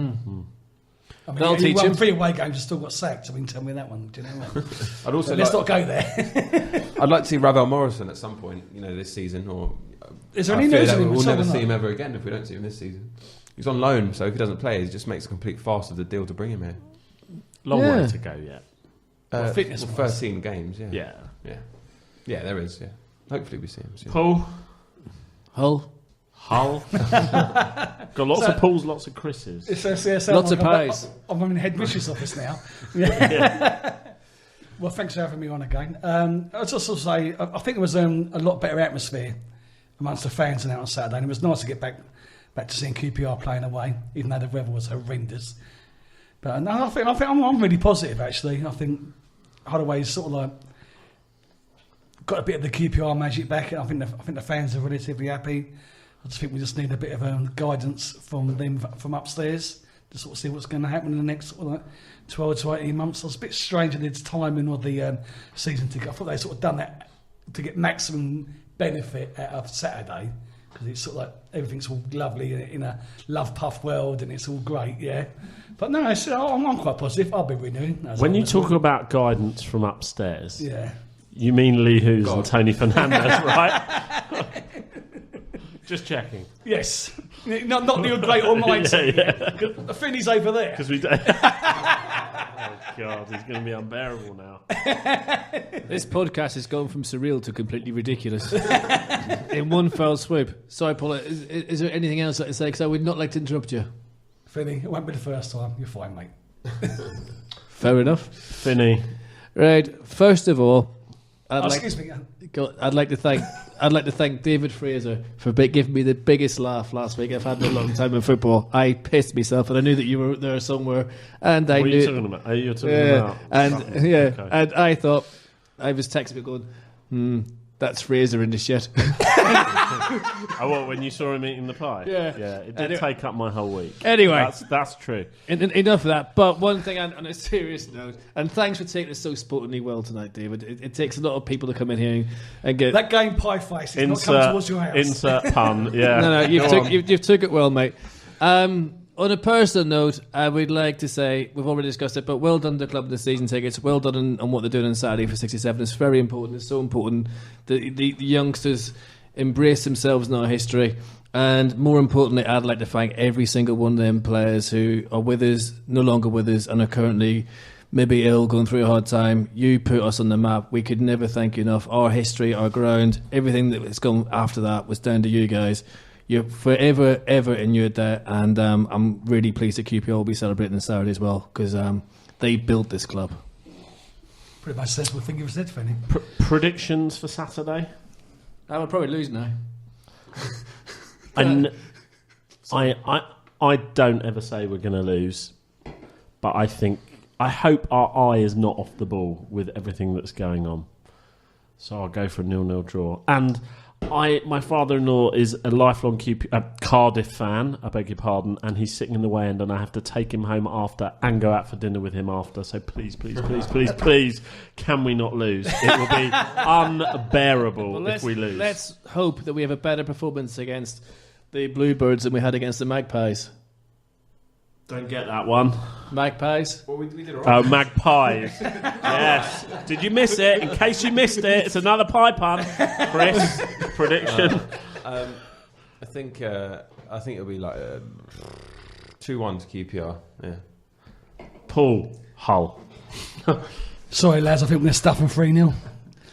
[SPEAKER 3] I mean,
[SPEAKER 5] That'll
[SPEAKER 3] he
[SPEAKER 5] teach
[SPEAKER 3] won
[SPEAKER 5] him.
[SPEAKER 3] 3 away games and still got sacked. I mean, tell me that one. Do you know what?
[SPEAKER 4] I'd also
[SPEAKER 3] Let's
[SPEAKER 4] like,
[SPEAKER 3] not go there.
[SPEAKER 4] I'd like to see Ravel Morrison at some point, this season. Or
[SPEAKER 3] Is there
[SPEAKER 4] I
[SPEAKER 3] any
[SPEAKER 4] fear
[SPEAKER 3] news
[SPEAKER 4] that
[SPEAKER 3] of him?
[SPEAKER 4] we'll
[SPEAKER 3] at all
[SPEAKER 4] never
[SPEAKER 3] or
[SPEAKER 4] see
[SPEAKER 3] not?
[SPEAKER 4] him ever again if we don't see him this season. He's on loan, so if he doesn't play, it just makes a complete farce of the deal to bring him here.
[SPEAKER 2] Long
[SPEAKER 5] Yeah.
[SPEAKER 2] way to go yet.
[SPEAKER 3] Fitness-wise.
[SPEAKER 4] 13 games, yeah.
[SPEAKER 2] Yeah.
[SPEAKER 4] Yeah, there is, yeah. Hopefully we see him soon.
[SPEAKER 2] Paul?
[SPEAKER 5] Hull.
[SPEAKER 2] Hull? Got lots of Pauls, lots of Chris's.
[SPEAKER 5] Lots of pies.
[SPEAKER 3] I'm in the head mistress office now. Yeah. Well, thanks for having me on again. I'd just also say, I think there was a lot better atmosphere amongst the fans than out on Saturday, and it was nice to get back to seeing QPR playing away, even though the weather was horrendous. But no, I think I'm really positive actually. I think Holloway's sort of like got a bit of the QPR magic back, and I think the fans are relatively happy. I just think we just need a bit of guidance from them from upstairs to sort of see what's going to happen in the next sort of like 12 to 18 months. I was a bit strange in its timing of the season ticket. I thought they sort of done that to get maximum benefit out of Saturday, because it's sort of like everything's all lovely in a love puff world and it's all great, yeah. But no, I'm quite positive. I'll be renewing.
[SPEAKER 2] When you talk about guidance from upstairs,
[SPEAKER 3] yeah,
[SPEAKER 2] you mean Lee Hughes and Tony Fernandez, right? Just checking.
[SPEAKER 3] yes, not the great almighty.
[SPEAKER 2] Yeah.
[SPEAKER 3] Finney's over there.
[SPEAKER 2] Because we don't. Oh God, he's going to be unbearable now.
[SPEAKER 5] This podcast has gone from surreal to completely ridiculous in one fell swoop. Sorry, Paul. Is there anything else to say? Because I would not like to interrupt you.
[SPEAKER 3] Finney, it won't be the first time. You're fine, mate.
[SPEAKER 5] Fair enough.
[SPEAKER 2] Finney.
[SPEAKER 5] Right. First of all,
[SPEAKER 3] Excuse me.
[SPEAKER 5] I'd like to thank David Fraser for giving me the biggest laugh last week I've had in a long time in football. I pissed myself, and I knew that you were there somewhere, and I
[SPEAKER 2] What are
[SPEAKER 5] knew.
[SPEAKER 2] you talking about? You're talking about.
[SPEAKER 5] And yeah,
[SPEAKER 2] Okay.
[SPEAKER 5] and I thought I was texting me going, that's Fraser in the shit.
[SPEAKER 2] Oh, what, when you saw him eating the pie?
[SPEAKER 5] Yeah.
[SPEAKER 2] Yeah, it did
[SPEAKER 5] Anyway-
[SPEAKER 2] take up my whole week.
[SPEAKER 5] Anyway.
[SPEAKER 2] That's true.
[SPEAKER 5] Enough of that. But one thing on a serious note, and thanks for taking it so sportingly well tonight, David. It takes a lot of people to come in here and get.
[SPEAKER 3] That game pie face is not coming towards your house.
[SPEAKER 2] Insert pun. Yeah.
[SPEAKER 5] No,
[SPEAKER 2] Go on.
[SPEAKER 5] you've took it well, mate. On a personal note, I would like to say, we've already discussed it, but well done to the club and the season tickets. Well done on what they're doing on Saturday for 67. It's very important. It's so important that the youngsters embrace themselves in our history. And more importantly, I'd like to thank every single one of them players who are with us, no longer with us, and are currently maybe ill, going through a hard time. You put us on the map. We could never thank you enough. Our history, our ground, everything that has gone after that was down to you guys. You're forever, ever inured there, and I'm really pleased that QPR will be celebrating on Saturday as well, because they built this club.
[SPEAKER 3] Pretty much says what thing you've said, Finney.
[SPEAKER 2] Predictions for Saturday?
[SPEAKER 5] I will probably lose now.
[SPEAKER 2] And I don't ever say we're going to lose, but I hope our eye is not off the ball with everything that's going on. So I'll go for a 0-0 draw. And my father-in-law is a lifelong Cardiff fan, I beg your pardon, and he's sitting in the way end, and I have to take him home after and go out for dinner with him after. So please, can we not lose? It will be unbearable if we lose.
[SPEAKER 5] Let's hope that we have a better performance against the Bluebirds than we had against the Magpies.
[SPEAKER 2] Don't get that one.
[SPEAKER 5] Magpies?
[SPEAKER 4] Well, we did all right.
[SPEAKER 2] Oh, magpies. Yes. Did you miss it? In case you missed it, it's another pie pun. Chris, prediction.
[SPEAKER 4] I think it'll be like 2-1 to QPR. Yeah.
[SPEAKER 2] Paul, Hull.
[SPEAKER 3] Sorry, lads, I think we're going to stuff them 3-0.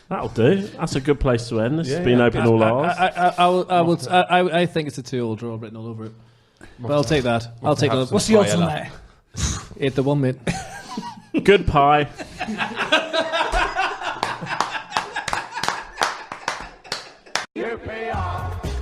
[SPEAKER 2] That'll do. That's a good place to end. This has
[SPEAKER 4] Yeah,
[SPEAKER 2] been
[SPEAKER 4] yeah.
[SPEAKER 2] open all ours.
[SPEAKER 5] I think it's a 2-2 draw written all over it. But I'll take that. I'll take that.
[SPEAKER 3] What's the odds on that?
[SPEAKER 5] 8-1, mate.
[SPEAKER 2] Good pie.
[SPEAKER 1] UPR